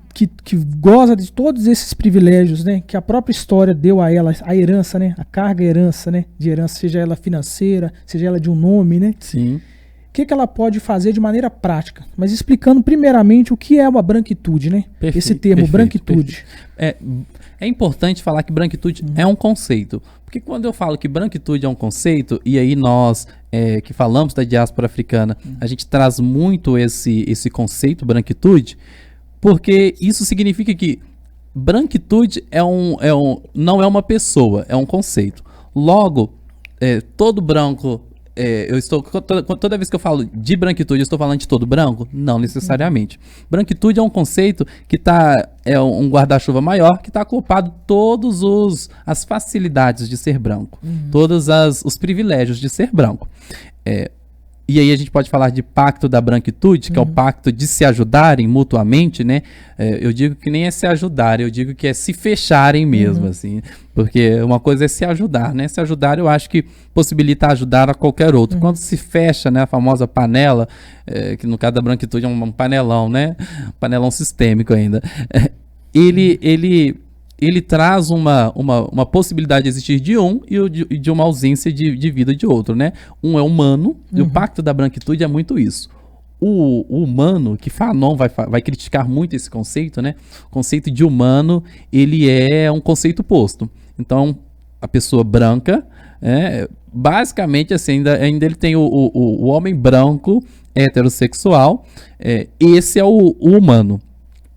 goza de todos esses privilégios, né? Que a própria história deu a ela, a herança, né? A carga herança, né? De herança, seja ela financeira, seja ela de um nome, né? Sim. O que ela pode fazer de maneira prática? Mas explicando primeiramente o que é uma branquitude, né? Perfeito, Esse termo, branquitude. É importante falar que branquitude é um conceito. Porque quando eu falo que branquitude é um conceito, e aí nós que falamos da diáspora africana, a gente traz muito esse conceito branquitude, porque isso significa que branquitude não é uma pessoa, é um conceito. Logo, todo branco, toda vez que eu falo de branquitude, eu estou falando de todo branco? Não necessariamente. Branquitude é um conceito que é um guarda-chuva maior que está ocupado todas as facilidades de ser branco, todos os privilégios de ser branco. E aí a gente pode falar de pacto da branquitude, que é o pacto de se ajudarem mutuamente, né? Eu digo que nem é se ajudar, eu digo que é se fecharem mesmo, assim. Porque uma coisa é se ajudar, né? Se ajudar eu acho que possibilita ajudar a qualquer outro. Quando se fecha, né, a famosa panela, que no caso da branquitude é um panelão, né? Um panelão sistêmico ainda. Ele traz uma possibilidade de existir de um e de uma ausência de vida de outro, né? Um é humano, e o pacto da branquitude é muito isso. O humano, que Fanon vai criticar muito esse conceito, né? O conceito de humano, ele é um conceito posto. Então, a pessoa branca, basicamente, assim, ainda ele tem o homem branco, heterossexual, esse é o humano.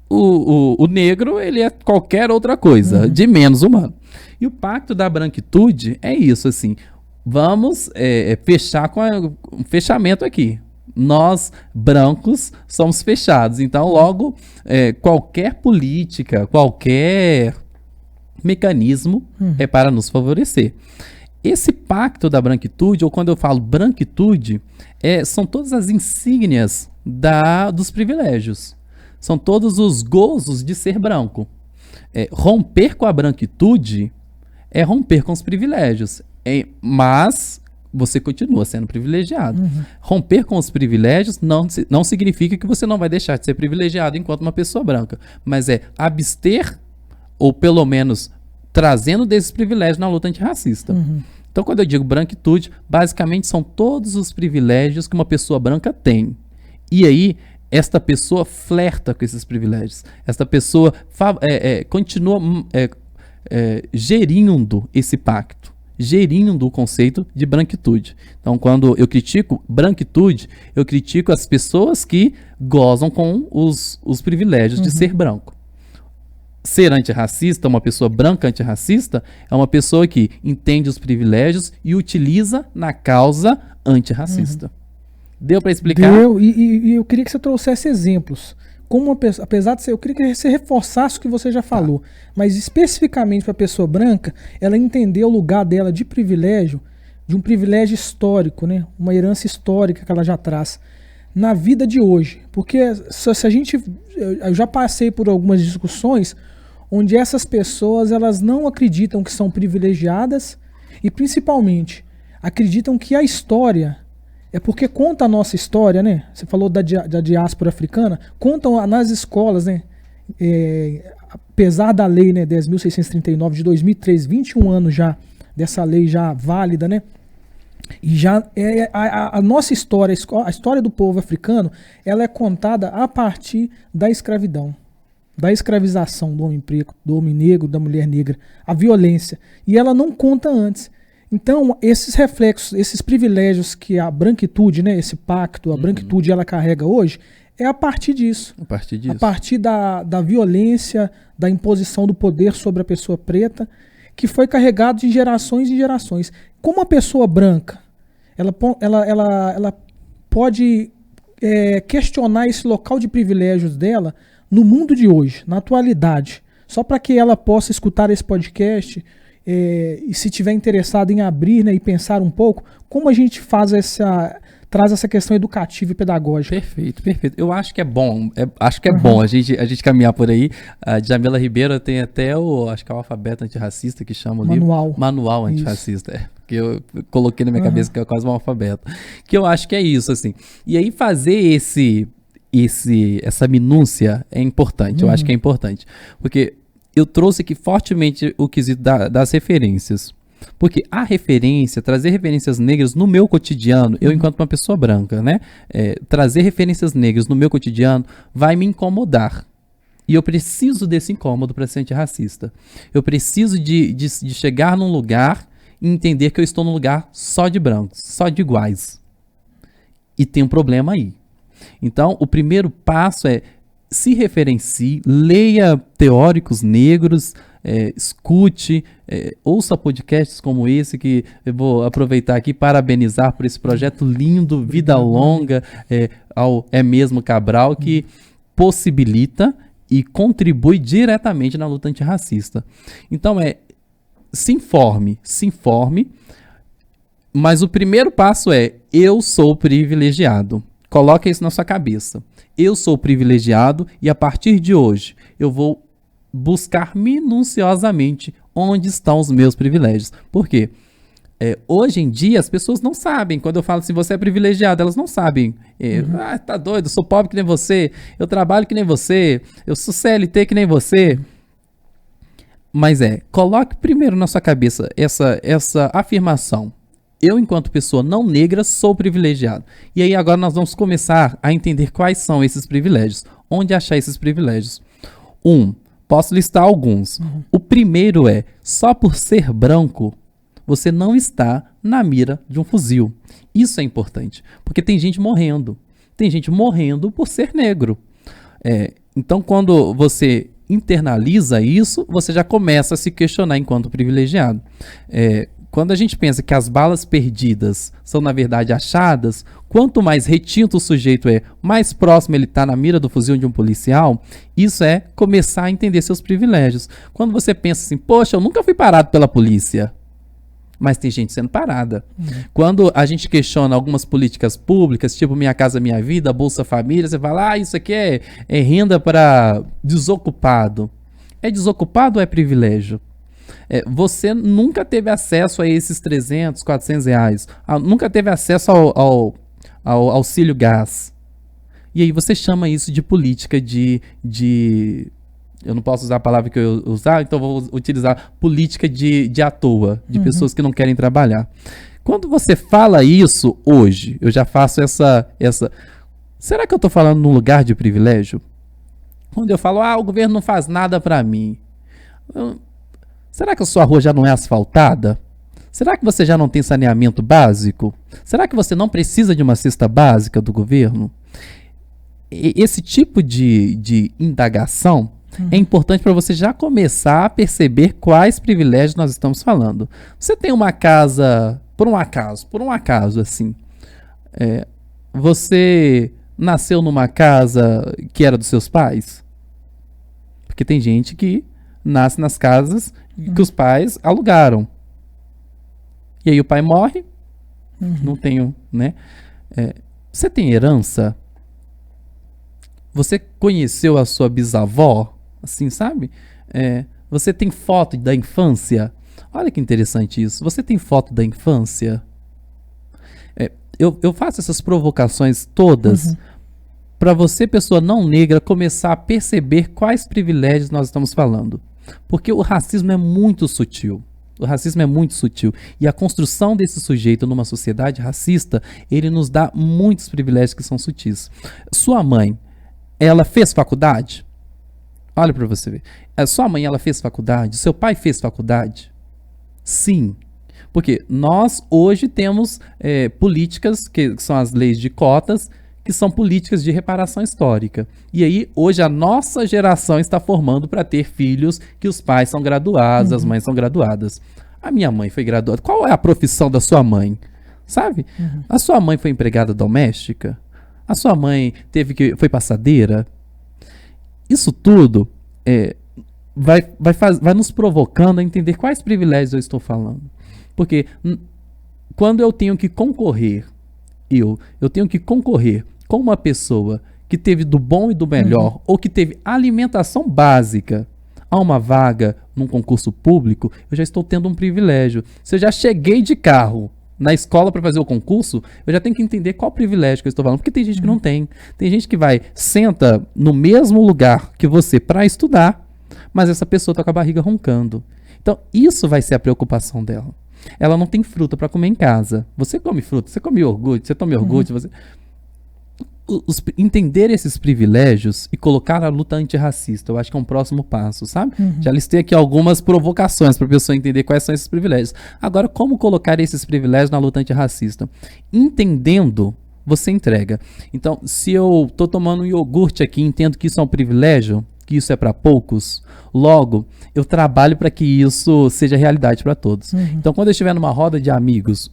O negro, ele é qualquer outra coisa, de menos humano. E o pacto da branquitude é isso, assim. Vamos fechar com um fechamento aqui. Nós, brancos, somos fechados. Então, logo, qualquer política, qualquer mecanismo é para nos favorecer. Esse pacto da branquitude, ou quando eu falo branquitude, são todas as insígnias dos privilégios. São todos os gozos de ser branco. Romper com a branquitude é romper com os privilégios. Mas você continua sendo privilegiado. Romper com os privilégios não significa que você não vai deixar de ser privilegiado enquanto uma pessoa branca. Mas é abster, ou pelo menos trazendo desses privilégios na luta antirracista. Então, quando eu digo branquitude, basicamente são todos os privilégios que uma pessoa branca tem. E aí, esta pessoa flerta com esses privilégios. Esta pessoa continua gerindo esse pacto, gerindo o conceito de branquitude. Então, quando eu critico branquitude, eu critico as pessoas que gozam com os privilégios de ser branco. Ser antirracista, uma pessoa branca antirracista, é uma pessoa que entende os privilégios e utiliza na causa antirracista. Deu para explicar? Deu, e eu queria que você trouxesse exemplos. Apesar de ser, eu queria que você reforçasse o que você já falou, mas especificamente para a pessoa branca, ela entender o lugar dela de privilégio, de um privilégio histórico, né? Uma herança histórica que ela já traz na vida de hoje. Porque eu já passei por algumas discussões onde essas pessoas, elas não acreditam que são privilegiadas e principalmente acreditam que a história é porque conta a nossa história, né? Você falou da diáspora africana, contam nas escolas, né? Apesar da lei, né, 10.639 de 2003, 21 anos já dessa lei já válida, né? E já a nossa história, a história do povo africano, ela é contada a partir da escravidão, da escravização do homem preto, do homem negro, da mulher negra, a violência. E ela não conta antes. Então, esses reflexos, esses privilégios que a branquitude, né, esse pacto, a branquitude ela carrega hoje, é a partir disso. A partir da violência, da imposição do poder sobre a pessoa preta, que foi carregado de gerações em gerações. Como a pessoa branca, ela pode questionar esse local de privilégios dela no mundo de hoje, na atualidade, só para que ela possa escutar esse podcast e se tiver interessado em abrir, né, e pensar um pouco, como a gente faz traz essa questão educativa e pedagógica. Perfeito, perfeito. Eu acho que é bom, bom a gente caminhar por aí. A Djamila Ribeiro tem até acho que é o alfabeto antirracista que chama o livro. Manual antirracista, que eu coloquei na minha cabeça que é quase um alfabeto. Que eu acho que é isso, assim. E aí fazer essa minúcia é importante, eu acho que é importante. Porque eu trouxe aqui fortemente o quesito das referências. Porque a referência, trazer referências negras no meu cotidiano, eu enquanto uma pessoa branca, né? Trazer referências negras no meu cotidiano vai me incomodar. E eu preciso desse incômodo para ser antirracista. Eu preciso de chegar num lugar e entender que eu estou num lugar só de brancos, só de iguais. E tem um problema aí. Então, o primeiro passo é se referencie, leia teóricos negros, escute, ouça podcasts como esse, que eu vou aproveitar aqui e parabenizar por esse projeto lindo, Vida Longa, ao É Mesmo Cabral, que possibilita e contribui diretamente na luta antirracista. Então, se informe, mas o primeiro passo eu sou privilegiado. Coloque isso na sua cabeça. Eu sou privilegiado e a partir de hoje eu vou buscar minuciosamente onde estão os meus privilégios. Por quê? Hoje em dia as pessoas não sabem. Quando eu falo assim, você é privilegiado, elas não sabem. Tá doido, eu sou pobre que nem você, eu trabalho que nem você, eu sou CLT que nem você. Mas coloque primeiro na sua cabeça essa afirmação. Eu, enquanto pessoa não negra, sou privilegiado. E aí agora nós vamos começar a entender quais são esses privilégios. Onde achar esses privilégios? Posso listar alguns. O primeiro só por ser branco, você não está na mira de um fuzil. Isso é importante, porque tem gente morrendo. Tem gente morrendo por ser negro. Então, quando você internaliza isso, você já começa a se questionar enquanto privilegiado. Quando a gente pensa que as balas perdidas são, na verdade, achadas, quanto mais retinto o sujeito mais próximo ele está na mira do fuzil de um policial, isso é começar a entender seus privilégios. Quando você pensa assim, poxa, eu nunca fui parado pela polícia, mas tem gente sendo parada. Quando a gente questiona algumas políticas públicas, tipo Minha Casa Minha Vida, Bolsa Família, você fala, isso aqui é renda para desocupado. É desocupado ou é privilégio? Você nunca teve acesso a esses 300, 400 reais. Nunca teve acesso ao auxílio gás. E aí você chama isso de política eu não posso usar a palavra que eu usar, então vou utilizar política de à toa, de pessoas que não querem trabalhar. Quando você fala isso hoje, eu já faço essa... Será que eu estou falando num lugar de privilégio? Quando eu falo, o governo não faz nada para mim. Será que a sua rua já não é asfaltada? Será que você já não tem saneamento básico? Será que você não precisa de uma cesta básica do governo? Esse tipo de indagação é importante para você já começar a perceber quais privilégios nós estamos falando. Você tem uma casa, por um acaso assim, você nasceu numa casa que era dos seus pais? Porque tem gente que nasce nas casas que os pais alugaram. E aí o pai morre, não tenho, né? Você tem herança? Você conheceu a sua bisavó? Assim, sabe? Você tem foto da infância? Olha que interessante isso. Você tem foto da infância? Eu faço essas provocações todas para você, pessoa não negra, começar a perceber quais privilégios nós estamos falando. Porque o racismo é muito sutil. O racismo é muito sutil. E a construção desse sujeito numa sociedade racista, ele nos dá muitos privilégios que são sutis. Sua mãe, ela fez faculdade? Olha para você ver. Sua mãe, ela fez faculdade? Seu pai fez faculdade? Sim. Porque nós hoje temos políticas, que são as leis de cotas, que são políticas de reparação histórica. E aí, hoje, a nossa geração está formando para ter filhos que os pais são graduados, as mães são graduadas. A minha mãe foi graduada. Qual é a profissão da sua mãe? Sabe? A sua mãe foi empregada doméstica? A sua mãe foi passadeira? Isso tudo vai nos provocando a entender quais privilégios eu estou falando. Porque quando eu tenho que concorrer eu tenho que concorrer com uma pessoa que teve do bom e do melhor, ou que teve alimentação básica a uma vaga num concurso público, eu já estou tendo um privilégio. Se eu já cheguei de carro na escola para fazer o concurso, eu já tenho que entender qual privilégio que eu estou falando, porque tem gente que não tem. Tem gente que senta no mesmo lugar que você para estudar, mas essa pessoa está com a barriga roncando. Então, isso vai ser a preocupação dela. Ela não tem fruta para comer em casa. Você come fruta, você come iogurte, você toma iogurte, você... Entender esses privilégios e colocar a luta antirracista, eu acho que é um próximo passo, sabe? Já listei aqui algumas provocações para a pessoa entender quais são esses privilégios. Agora, como colocar esses privilégios na luta antirracista? Entendendo, você entrega. Então, se eu tô tomando um iogurte aqui, entendo que isso é um privilégio, que isso é para poucos, logo, eu trabalho para que isso seja realidade para todos. Então, quando eu estiver numa roda de amigos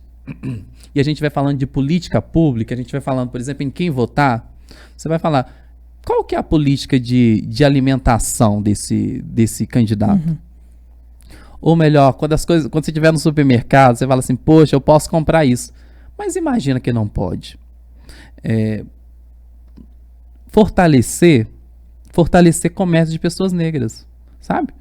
e a gente vai falando de política pública, a gente vai falando, por exemplo, em quem votar, você vai falar, qual que é a política de alimentação desse candidato? Ou melhor, quando você estiver no supermercado, você fala assim, poxa, eu posso comprar isso. Mas imagina que não pode. Fortalecer comércio de pessoas negras, sabe?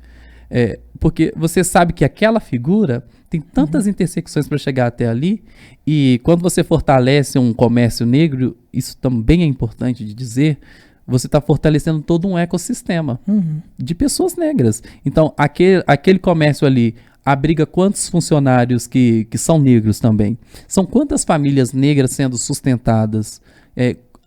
Porque você sabe que aquela figura tem tantas intersecções para chegar até ali, e quando você fortalece um comércio negro, isso também é importante de dizer, você está fortalecendo todo um ecossistema de pessoas negras. Então, aquele comércio ali abriga quantos funcionários que são negros também? São quantas famílias negras sendo sustentadas?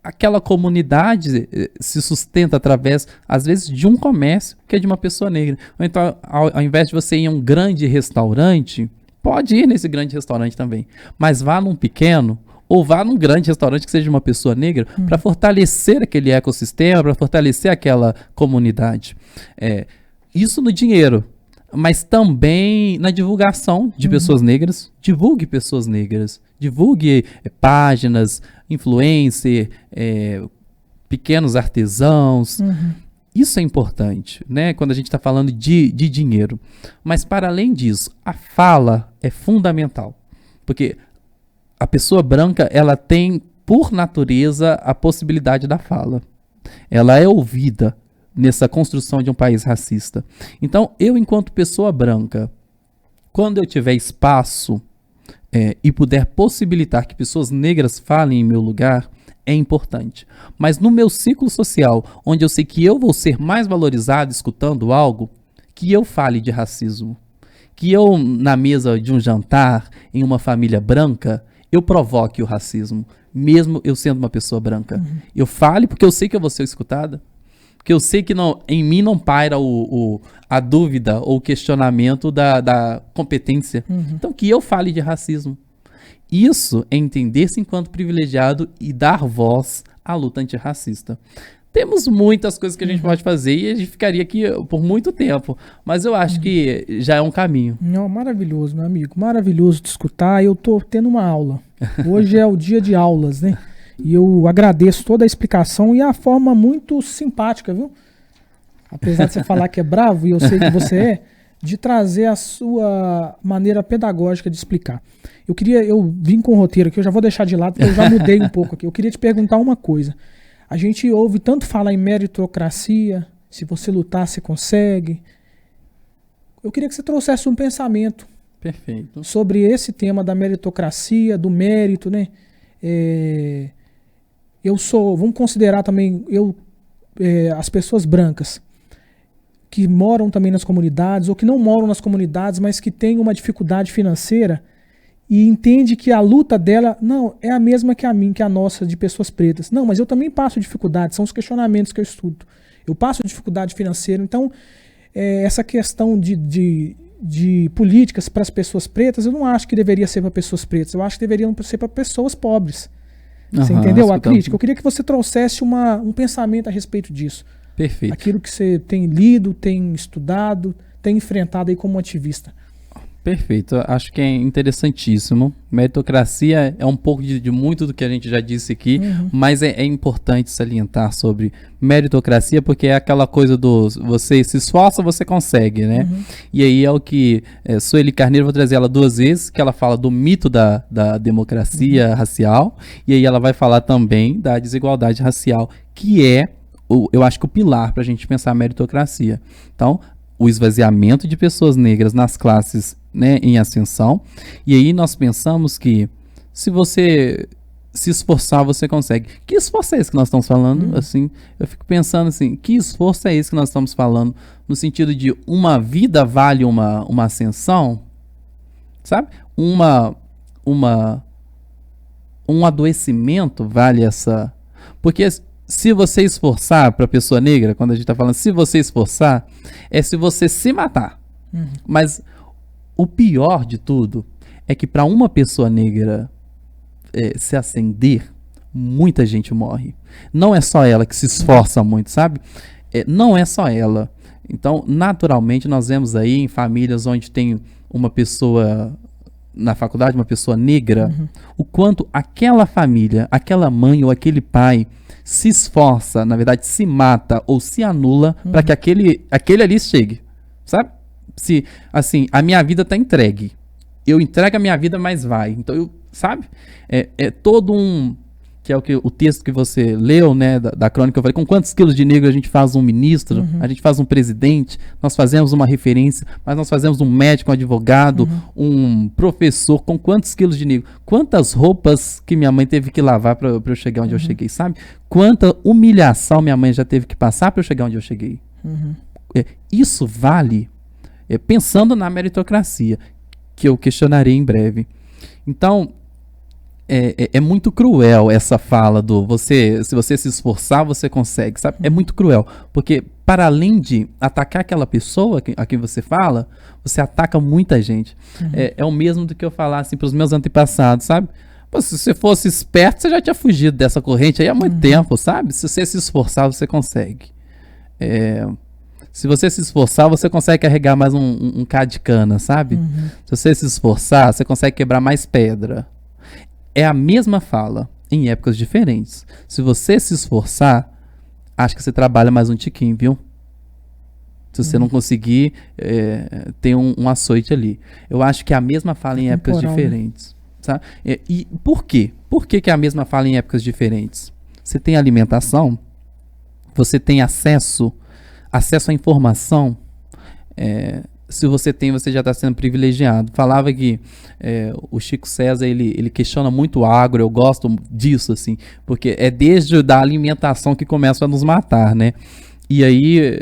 Aquela comunidade se sustenta através, às vezes, de um comércio que é de uma pessoa negra. Ou então, ao invés de você ir em um grande restaurante, pode ir nesse grande restaurante também, mas vá num pequeno, ou vá num grande restaurante que seja de uma pessoa negra, para fortalecer aquele ecossistema, para fortalecer aquela comunidade. Isso no dinheiro, mas também na divulgação de pessoas negras. Divulgue pessoas negras, divulgue páginas, influencer, pequenos artesãos. Isso é importante, né? Quando a gente está falando de dinheiro. Mas para além disso, a fala é fundamental. Porque a pessoa branca, ela tem, por natureza, a possibilidade da fala. Ela é ouvida nessa construção de um país racista. Então, eu, enquanto pessoa branca, quando eu tiver espaço e puder possibilitar que pessoas negras falem em meu lugar, é importante. Mas no meu ciclo social, onde eu sei que eu vou ser mais valorizado escutando algo, que eu fale de racismo. Que eu, na mesa de um jantar, em uma família branca, eu provoque o racismo, mesmo eu sendo uma pessoa branca. Eu fale porque eu sei que eu vou ser escutada. Porque eu sei que em mim não paira a dúvida ou o questionamento da competência. Então, que eu fale de racismo. Isso é entender-se enquanto privilegiado e dar voz à luta antirracista. Temos muitas coisas que a gente pode fazer e a gente ficaria aqui por muito tempo, mas eu acho que já é um caminho. Não, maravilhoso, meu amigo, maravilhoso de escutar. Eu tô tendo uma aula. Hoje é o dia de aulas, né? E eu agradeço toda a explicação e a forma muito simpática, viu? Apesar de você falar que é bravo, e eu sei que você é, de trazer a sua maneira pedagógica de explicar. Eu vim com o roteiro aqui, eu já vou deixar de lado, porque eu já mudei um pouco aqui. Eu queria te perguntar uma coisa. A gente ouve tanto falar em meritocracia, se você lutar, você consegue. Eu queria que você trouxesse um pensamento. Perfeito. Sobre esse tema da meritocracia, do mérito, né? Vamos considerar também as pessoas brancas que moram também nas comunidades, ou que não moram nas comunidades, mas que têm uma dificuldade financeira e entende que a luta dela não é a mesma que a nossa, de pessoas pretas. Não, mas eu também passo dificuldade, são os questionamentos que eu estudo. Eu passo dificuldade financeira, então essa questão de políticas para as pessoas pretas, eu não acho que deveria ser para pessoas pretas, eu acho que deveriam ser para pessoas pobres. Você entendeu a crítica? Eu queria que você trouxesse um pensamento a respeito disso. Perfeito. Aquilo que você tem lido, tem estudado, tem enfrentado aí como ativista. Perfeito, eu acho que é interessantíssimo. Meritocracia é um pouco de muito do que a gente já disse aqui, mas é importante salientar sobre meritocracia, porque é aquela coisa do você se esforça, você consegue, né? E aí é o que Sueli Carneiro, vou trazer ela 2 vezes, que ela fala do mito da democracia racial, e aí ela vai falar também da desigualdade racial, que é, eu acho que o pilar para a gente pensar a meritocracia. Então, o esvaziamento de pessoas negras nas classes, né, em ascensão. E aí nós pensamos que se você se esforçar, você consegue. Que esforço é esse que nós estamos falando? Assim, eu fico pensando assim, que esforço é esse que nós estamos falando? No sentido de uma vida vale uma ascensão? Sabe? Um adoecimento vale essa... Porque... Se você esforçar para a pessoa negra, quando a gente está falando se você esforçar, é se você se matar. Mas o pior de tudo é que para uma pessoa negra se ascender, muita gente morre. Não é só ela que se esforça muito, sabe? Não é só ela. Então, naturalmente, nós vemos aí em famílias onde tem uma pessoa na faculdade, uma pessoa negra, o quanto aquela família, aquela mãe ou aquele pai se esforça, na verdade se mata ou se anula para que aquele ali chegue, sabe? Se, assim, a minha vida tá entregue, eu entrego a minha vida, mas vai. Então, sabe? É todo que é o texto que você leu, né, da crônica, eu falei, com quantos quilos de negro a gente faz um ministro, a gente faz um presidente, nós fazemos uma referência, mas nós fazemos um médico, um advogado, um professor, com quantos quilos de negro? Quantas roupas que minha mãe teve que lavar para eu chegar onde eu cheguei, sabe? Quanta humilhação minha mãe já teve que passar para eu chegar onde eu cheguei. Isso vale, pensando na meritocracia, que eu questionarei em breve. Então, é muito cruel essa fala do se você se esforçar, você consegue, sabe? É muito cruel, porque para além de atacar aquela pessoa a quem você fala, você ataca muita gente. É o mesmo do que eu falar assim para os meus antepassados, sabe? Pô, se você fosse esperto, você já tinha fugido dessa corrente aí há muito tempo, sabe? Se você se esforçar, você consegue. Se você se esforçar, você consegue carregar mais um cá de cana, sabe? Se você se esforçar, você consegue quebrar mais pedra. É a mesma fala, em épocas diferentes. Se você se esforçar, acho que você trabalha mais um tiquinho, viu? Se você não conseguir, tem um açoite ali. Eu acho que é a mesma fala em épocas diferentes. Sabe? E por quê? Por que é a mesma fala em épocas diferentes? Você tem alimentação, você tem acesso à informação, se você tem, você já está sendo privilegiado. Falava que o Chico César, ele questiona muito o agro, eu gosto disso, assim, porque é desde a alimentação que começa a nos matar, né? E aí,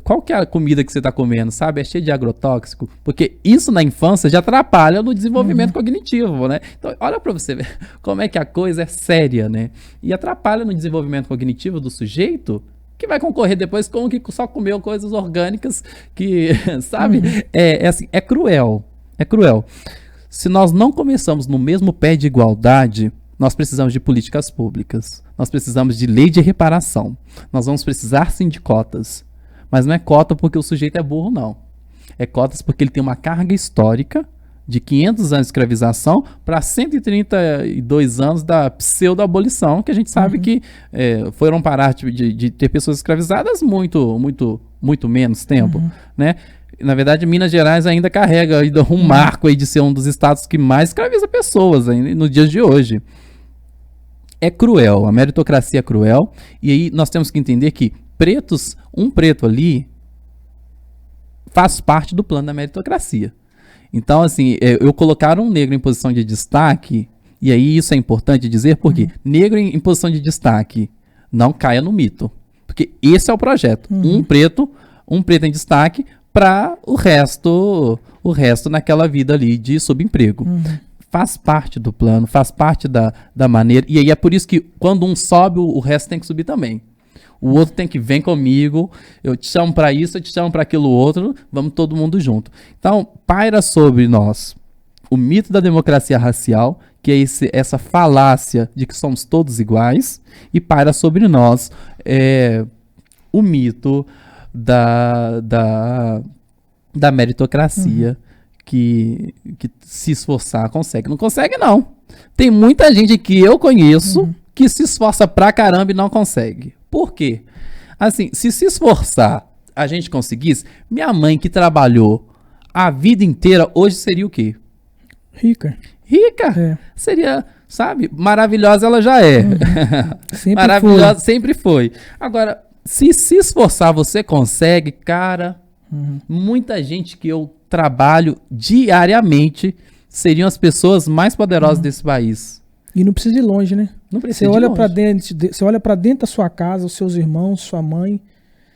qual que é a comida que você está comendo, sabe? É cheio de agrotóxico, porque isso na infância já atrapalha no desenvolvimento cognitivo, né? Então, olha para você ver como é que a coisa é séria, né? E atrapalha no desenvolvimento cognitivo do sujeito, que vai concorrer depois com o que só comeu coisas orgânicas que, sabe? Assim, é cruel. É cruel. Se nós não começamos no mesmo pé de igualdade, nós precisamos de políticas públicas. Nós precisamos de lei de reparação. Nós vamos precisar sim de cotas. Mas não é cota porque o sujeito é burro, não. É cotas porque ele tem uma carga histórica de 500 anos de escravização para 132 anos da pseudo-abolição, que a gente sabe que foram parar de ter pessoas escravizadas muito menos tempo, né? Na verdade, Minas Gerais ainda carrega um marco aí de ser um dos estados que mais escraviza pessoas ainda nos dias de hoje. É cruel, a meritocracia é cruel, e aí nós temos que entender que um preto ali faz parte do plano da meritocracia. Então, assim, eu colocar um negro em posição de destaque, e aí isso é importante dizer, porque negro em posição de destaque, não caia no mito. Porque esse é o projeto. Um preto em destaque para o resto naquela vida ali de subemprego. Faz parte do plano, faz parte da maneira, e aí é por isso que quando um sobe, o resto tem que subir também. O outro tem que vem comigo, eu te chamo para isso, eu te chamo para aquilo outro, vamos todo mundo junto. Então, paira sobre nós o mito da democracia racial, que é essa falácia de que somos todos iguais, e paira sobre nós o mito da meritocracia, que se esforçar consegue. Não consegue, não. Tem muita gente que eu conheço que se esforça pra caramba e não consegue. Por quê? Assim, se esforçar, a gente conseguisse, minha mãe que trabalhou a vida inteira, hoje seria o quê? Rica. Rica. É. Seria, sabe? Maravilhosa ela já é. Sempre Maravilhosa foi. sempre foi. Agora, se esforçar, você consegue, cara. Muita gente que eu trabalho diariamente seriam as pessoas mais poderosas desse país. E não precisa ir longe, né? Não precisa Você ir olha longe. para dentro, você olha para dentro da sua casa, os seus irmãos, sua mãe.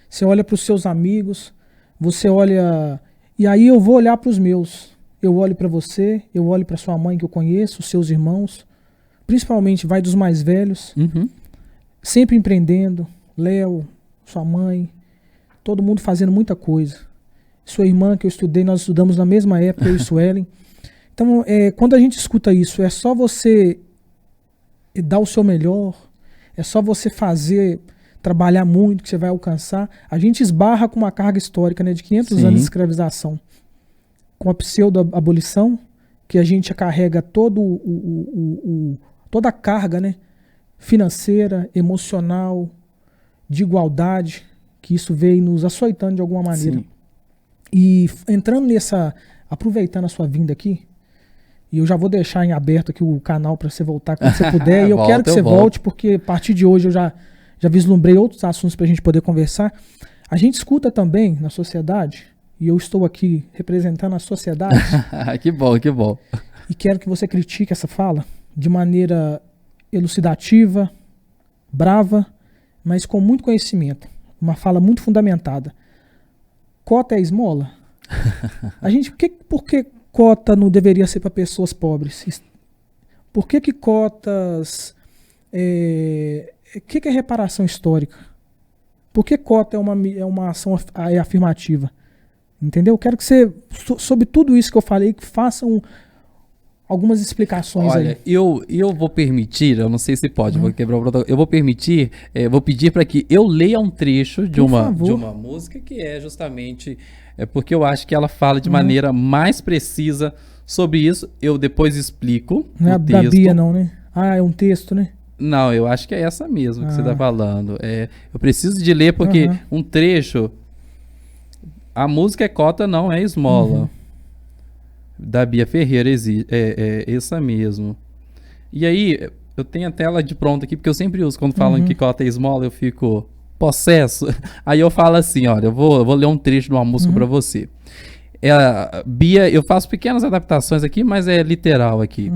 Você olha para os seus amigos. Você olha. E aí eu vou olhar para os meus. Eu olho para você, eu olho para sua mãe que eu conheço, os seus irmãos. Principalmente vai dos mais velhos. Sempre empreendendo. Léo, sua mãe. Todo mundo fazendo muita coisa. Sua irmã que eu estudei, nós estudamos na mesma época, eu e Suelen. Então, quando a gente escuta isso, é só você dar o seu melhor, é só você fazer, trabalhar muito, que você vai alcançar. A gente esbarra com uma carga histórica, né, de 500 Sim. anos de escravização. Com a pseudo-abolição, que a gente carrega toda a carga, né, financeira, emocional, de igualdade, que isso veio nos açoitando de alguma maneira. Sim. E entrando aproveitando a sua vinda aqui, e eu já vou deixar em aberto aqui o canal para você voltar quando você puder, e eu quero que você volte, porque a partir de hoje eu já vislumbrei outros assuntos para a gente poder conversar. A gente escuta também na sociedade, e eu estou aqui representando a sociedade, Que bom, que bom. e quero que você critique essa fala de maneira elucidativa, brava, mas com muito conhecimento. Uma fala muito fundamentada. Cota é esmola? Por que cota não deveria ser para pessoas pobres? Por que cotas... O que é reparação histórica? Por que cota é uma ação afirmativa? Entendeu? Quero que você, sobre tudo isso que eu falei, que façam algumas explicações. Olha, aí. eu vou permitir, eu não sei se pode, vou quebrar o protocolo. Eu vou permitir, vou pedir para que eu leia um trecho de uma música que é justamente porque eu acho que ela fala de maneira mais precisa sobre isso. Eu depois explico. Não é a da Bia, não, né? Ah, é um texto, né? Não, eu acho que é essa mesmo que você está falando. Eu preciso de ler porque um trecho. A música é cota, não é esmola. Da Bia Ferreira, é essa mesmo. E aí, eu tenho a tela de pronto aqui, porque eu sempre uso, quando falam que cota é esmola, eu fico possesso. Aí eu falo assim, olha, eu vou ler um trecho de uma música pra você. Bia, eu faço pequenas adaptações aqui, mas é literal aqui.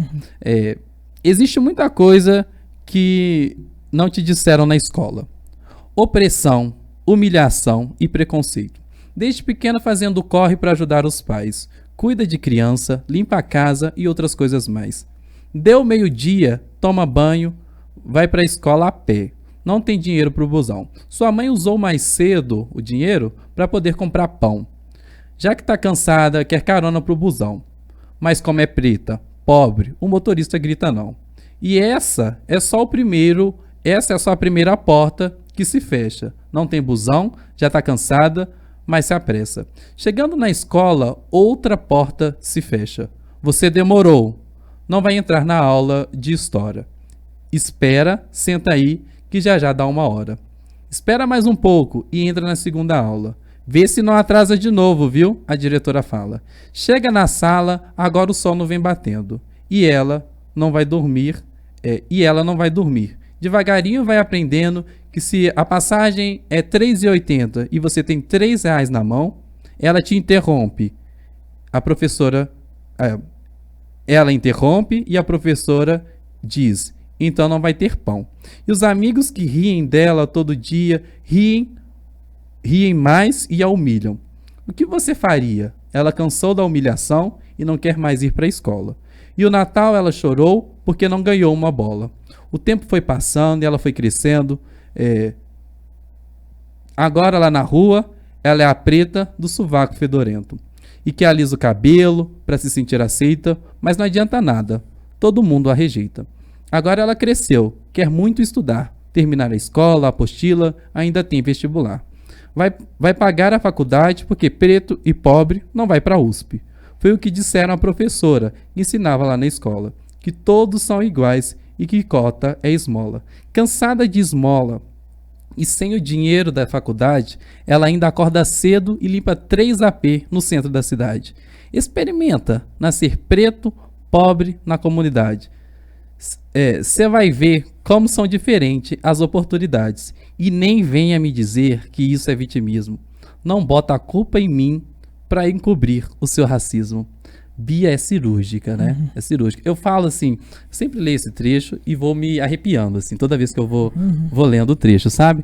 Existe muita coisa que não te disseram na escola. Opressão, humilhação e preconceito. Desde pequena fazendo corre para ajudar os pais. Cuida de criança, limpa a casa e outras coisas mais. Deu meio-dia, toma banho, vai para a escola a pé. Não tem dinheiro para o busão. Sua mãe usou mais cedo o dinheiro para poder comprar pão. Já que está cansada, quer carona para o busão. Mas como é preta, pobre, o motorista grita não. E essa é só a primeira porta que se fecha. Não tem busão, já está cansada, mas se apressa. Chegando na escola, outra porta se fecha. Você demorou. Não vai entrar na aula de história. Espera, senta aí, que já dá 1 hora. Espera mais um pouco e entra na segunda aula. Vê se não atrasa de novo, viu? A diretora fala. Chega na sala, agora o sono vem batendo. E ela não vai dormir. Devagarinho vai aprendendo que se a passagem é R$3,80 e você tem R$3 na mão, ela te interrompe. Ela interrompe e a professora diz, então não vai ter pão. E os amigos que riem dela todo dia, riem mais e a humilham. O que você faria? Ela cansou da humilhação e não quer mais ir para a escola. E o Natal ela chorou porque não ganhou uma bola. O tempo foi passando e ela foi crescendo. Agora lá na rua, ela é a preta do sovaco fedorento. E que alisa o cabelo para se sentir aceita, mas não adianta nada. Todo mundo a rejeita. Agora ela cresceu, quer muito estudar. Terminar a escola, a apostila, ainda tem vestibular. Vai pagar a faculdade porque preto e pobre não vai para a USP. Foi o que disseram a professora, que ensinava lá na escola, que todos são iguais e que cota é esmola. Cansada de esmola e sem o dinheiro da faculdade, ela ainda acorda cedo e limpa 3 AP no centro da cidade. Experimenta nascer preto, pobre na comunidade. Você vai ver como são diferentes as oportunidades. E nem venha me dizer que isso é vitimismo. Não bota a culpa em mim para encobrir o seu racismo. Bia é cirúrgica, né? É cirúrgica. Eu falo assim, sempre leio esse trecho e vou me arrepiando, assim, toda vez que eu vou lendo o trecho, sabe?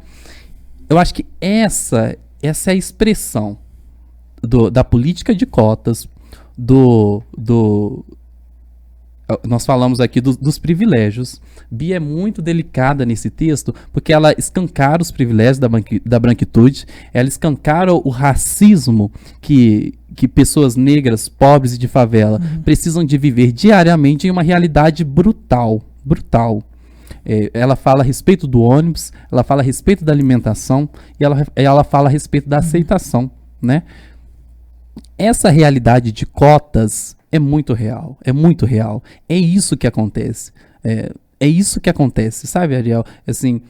Eu acho que essa é a expressão da política de cotas, nós falamos aqui dos privilégios. Bia é muito delicada nesse texto, porque ela escancara os privilégios da branquitude, ela escancara o racismo que pessoas negras, pobres e de favela precisam de viver diariamente em uma realidade brutal. Ela fala a respeito do ônibus, ela fala a respeito da alimentação e ela fala a respeito da aceitação, né? Essa realidade de cotas é muito real. É isso que acontece. É isso que acontece, sabe, Ariel? Assim,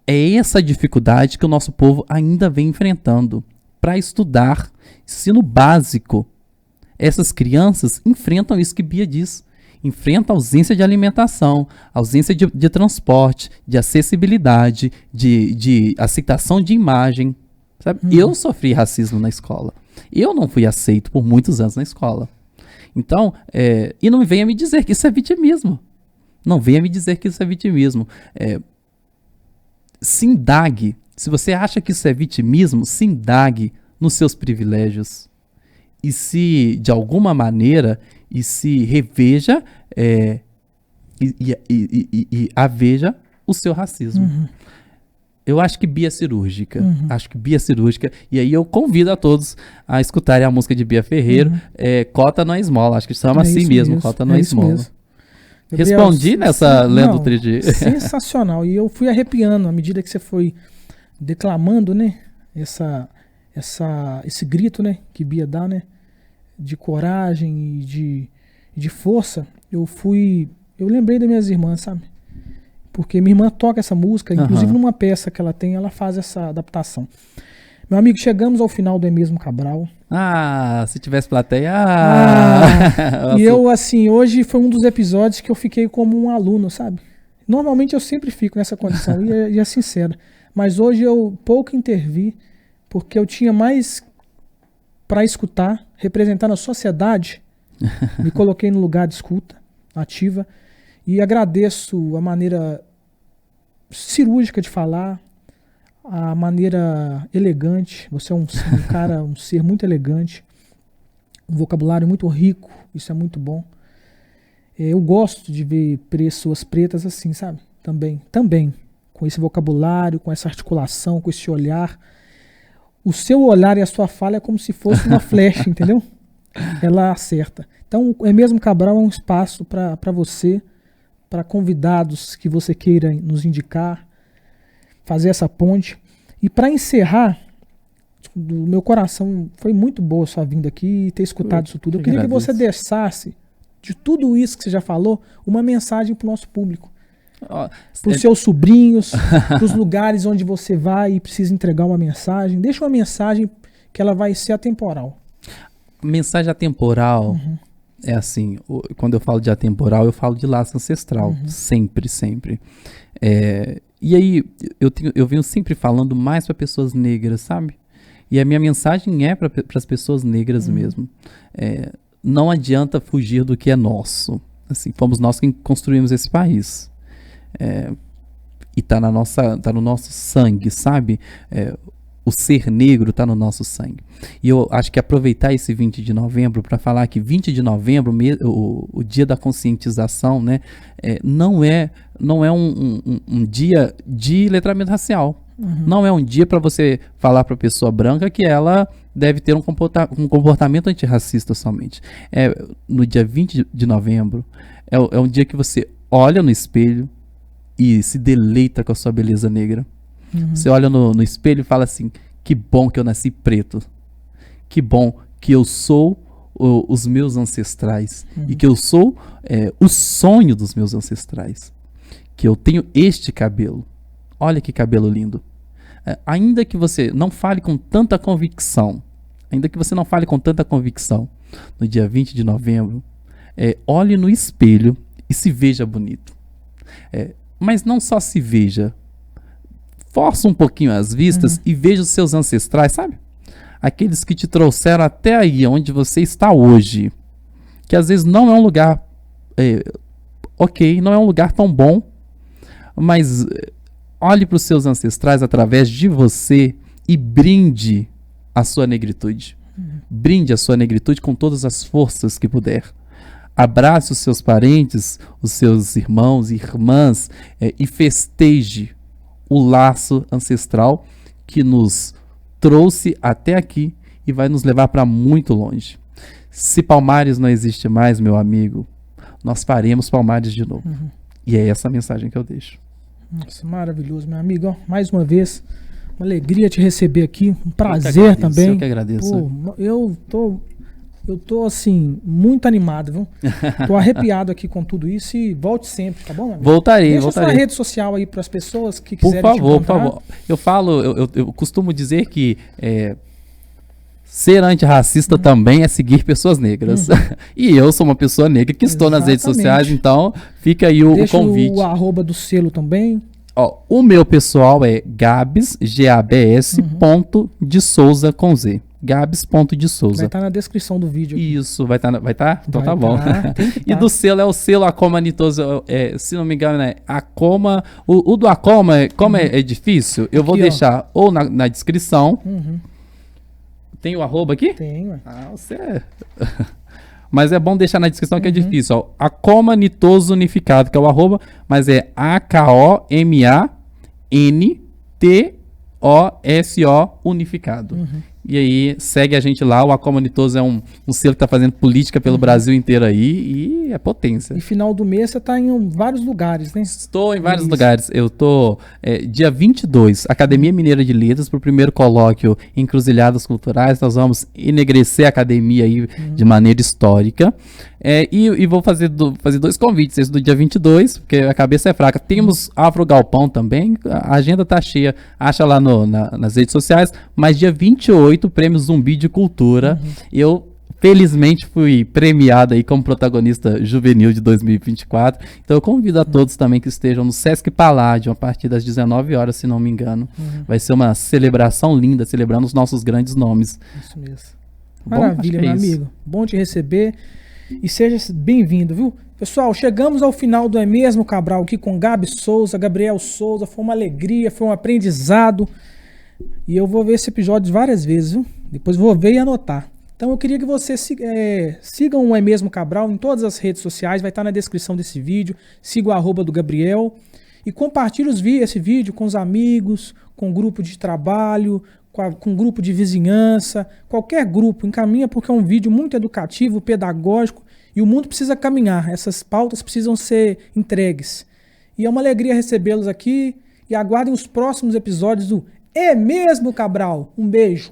é essa dificuldade que o nosso povo ainda vem enfrentando. Para estudar ensino básico, essas crianças enfrentam isso que Bia diz. Enfrentam a ausência de alimentação, ausência de transporte, de acessibilidade, de aceitação de imagem. Sabe? Eu sofri racismo na escola. Eu não fui aceito por muitos anos na escola. Então, e não venha me dizer que isso é vitimismo. Não venha me dizer que isso é vitimismo. Se indague. Se você acha que isso é vitimismo, se indague nos seus privilégios. E se, de alguma maneira, se reveja e aveja o seu racismo. Eu acho que Bia é cirúrgica. E aí eu convido a todos a escutarem a música de Bia Ferreiro, Cota não é esmola. Acho que chama assim mesmo, Cota não é esmola. Gabriel, respondi nessa lendo o trecho. Sensacional. E eu fui arrepiando à medida que você foi declamando, né? Esse grito, né? Que Bia dá, né? De coragem e de força. Eu lembrei das minhas irmãs, sabe? Porque minha irmã toca essa música, inclusive numa peça que ela tem, ela faz essa adaptação. Meu amigo, chegamos ao final do É Mesmo Cabral. Se tivesse plateia... E eu, assim, hoje foi um dos episódios que eu fiquei como um aluno, sabe? Normalmente eu sempre fico nessa condição, e é sincero. Mas hoje eu pouco intervi, porque eu tinha mais para escutar, representar na sociedade. Me coloquei no lugar de escuta ativa. E agradeço a maneira cirúrgica de falar, a maneira elegante. Você é um cara, um ser muito elegante, um vocabulário muito rico, isso é muito bom. Eu gosto de ver pessoas pretas assim, sabe? Também, com esse vocabulário, com essa articulação, com esse olhar. O seu olhar e a sua fala é como se fosse uma flecha, entendeu? Ela acerta. Então, É Mesmo Cabral é um espaço para você, para convidados que você queira nos indicar, fazer essa ponte. E para encerrar, do meu coração, foi muito boa a sua vinda aqui e ter escutado isso tudo. Eu queria que você deixasse, de tudo isso que você já falou, uma mensagem para o nosso público. Para os seus sobrinhos, para os lugares onde você vai e precisa entregar uma mensagem. Deixa uma mensagem que ela vai ser atemporal. Mensagem atemporal... É assim, quando eu falo de atemporal, eu falo de laço ancestral, sempre. E aí, eu venho sempre falando mais para pessoas negras, sabe? E a minha mensagem é para as pessoas negras mesmo. Não adianta fugir do que é nosso. Assim, fomos nós quem construímos esse país. E tá no nosso sangue, sabe? O ser negro está no nosso sangue. E eu acho que aproveitar esse 20 de novembro para falar que 20 de novembro, o dia da conscientização, né, não é um dia de letramento racial. Não é um dia para você falar para a pessoa branca que ela deve ter um comportamento antirracista somente. No dia 20 de novembro, é um dia que você olha no espelho e se deleita com a sua beleza negra. Você olha no espelho e fala assim, que bom que eu nasci preto. Que bom que eu sou os meus ancestrais e que eu sou o sonho dos meus ancestrais. Que eu tenho este cabelo. Olha que cabelo lindo. Ainda que você não fale com tanta convicção, no dia 20 de novembro, olhe no espelho e se veja bonito. Mas não só se veja, força um pouquinho as vistas e veja os seus ancestrais, sabe? Aqueles que te trouxeram até aí, onde você está hoje. Que às vezes não é um lugar não é um lugar tão bom, mas olhe para os seus ancestrais através de você e brinde a sua negritude. Brinde a sua negritude com todas as forças que puder. Abrace os seus parentes, os seus irmãos e irmãs e festeje o laço ancestral que nos trouxe até aqui e vai nos levar para muito longe. Se Palmares não existe mais, meu amigo, nós faremos Palmares de novo. E é essa a mensagem que eu deixo. Nossa, maravilhoso, meu amigo. Mais uma vez, uma alegria te receber aqui. Um prazer também. Eu que agradeço. Pô, eu tô assim, muito animado, viu? Tô arrepiado aqui com tudo isso e volte sempre, tá bom, meu amigo? Voltarei. Deixa sua rede social aí para as pessoas que Por quiserem te encontrar. favor. Eu costumo dizer que ser antirracista também é seguir pessoas negras. E eu sou uma pessoa negra que estou nas redes sociais, então fica aí o convite. Deixa o arroba do selo também. Ó, o meu pessoal é Gabs, G-A-B-S, ponto de Souza com Z. Gabs.de-Souza. Vai estar na descrição do vídeo aqui. Isso, vai estar? Então Vai tá bom. tem que E tá. do selo é o selo Acoma Nitoso, se não me engano, é Acoma. O do Acoma, como é difícil, eu vou Aqui, ó. deixar ou na descrição. Tem o arroba aqui? Tem, ué. Você Mas é bom deixar na descrição que é difícil. Ó. Acoma Nitoso Unificado, que é o arroba, mas é AKOMANTOSO Unificado. E aí, segue a gente lá. O Acoma Nitoso é um selo que está fazendo política pelo Brasil inteiro aí e é potência. E final do mês você tá em vários lugares, né? Estou em vários lugares. Eu estou dia 22, Academia Mineira de Letras, para o primeiro colóquio Encruzilhadas Culturais. Nós vamos enegrecer a academia aí de maneira histórica. E vou fazer dois convites. Esse do dia 22, porque a cabeça é fraca. Temos Afro Galpão também. A agenda tá cheia. Acha lá nas redes sociais. Mas dia 28, Prêmio Zumbi de Cultura. Eu felizmente fui premiado aí como protagonista juvenil de 2024. Então eu convido a todos também que estejam no Sesc Palladium a partir das 19 horas, se não me engano. Vai ser uma celebração linda, celebrando os nossos grandes nomes. Isso mesmo. Bom, Maravilha, meu amigo. Bom te receber e seja bem-vindo, viu? Pessoal, chegamos ao final do É Mesmo Cabral aqui com Gabi Souza, Gabriel Souza. Foi uma alegria, foi um aprendizado. E eu vou ver esse episódio várias vezes, viu? Depois vou ver e anotar. Então eu queria que vocês sigam o É Mesmo Cabral em todas as redes sociais, vai estar na descrição desse vídeo. Siga o arroba do Gabriel e compartilhe esse vídeo com os amigos, com o grupo de trabalho, com o grupo de vizinhança, qualquer grupo, encaminha porque é um vídeo muito educativo, pedagógico e o mundo precisa caminhar, essas pautas precisam ser entregues. E é uma alegria recebê-los aqui e aguardem os próximos episódios do É Mesmo Cabral. Um beijo.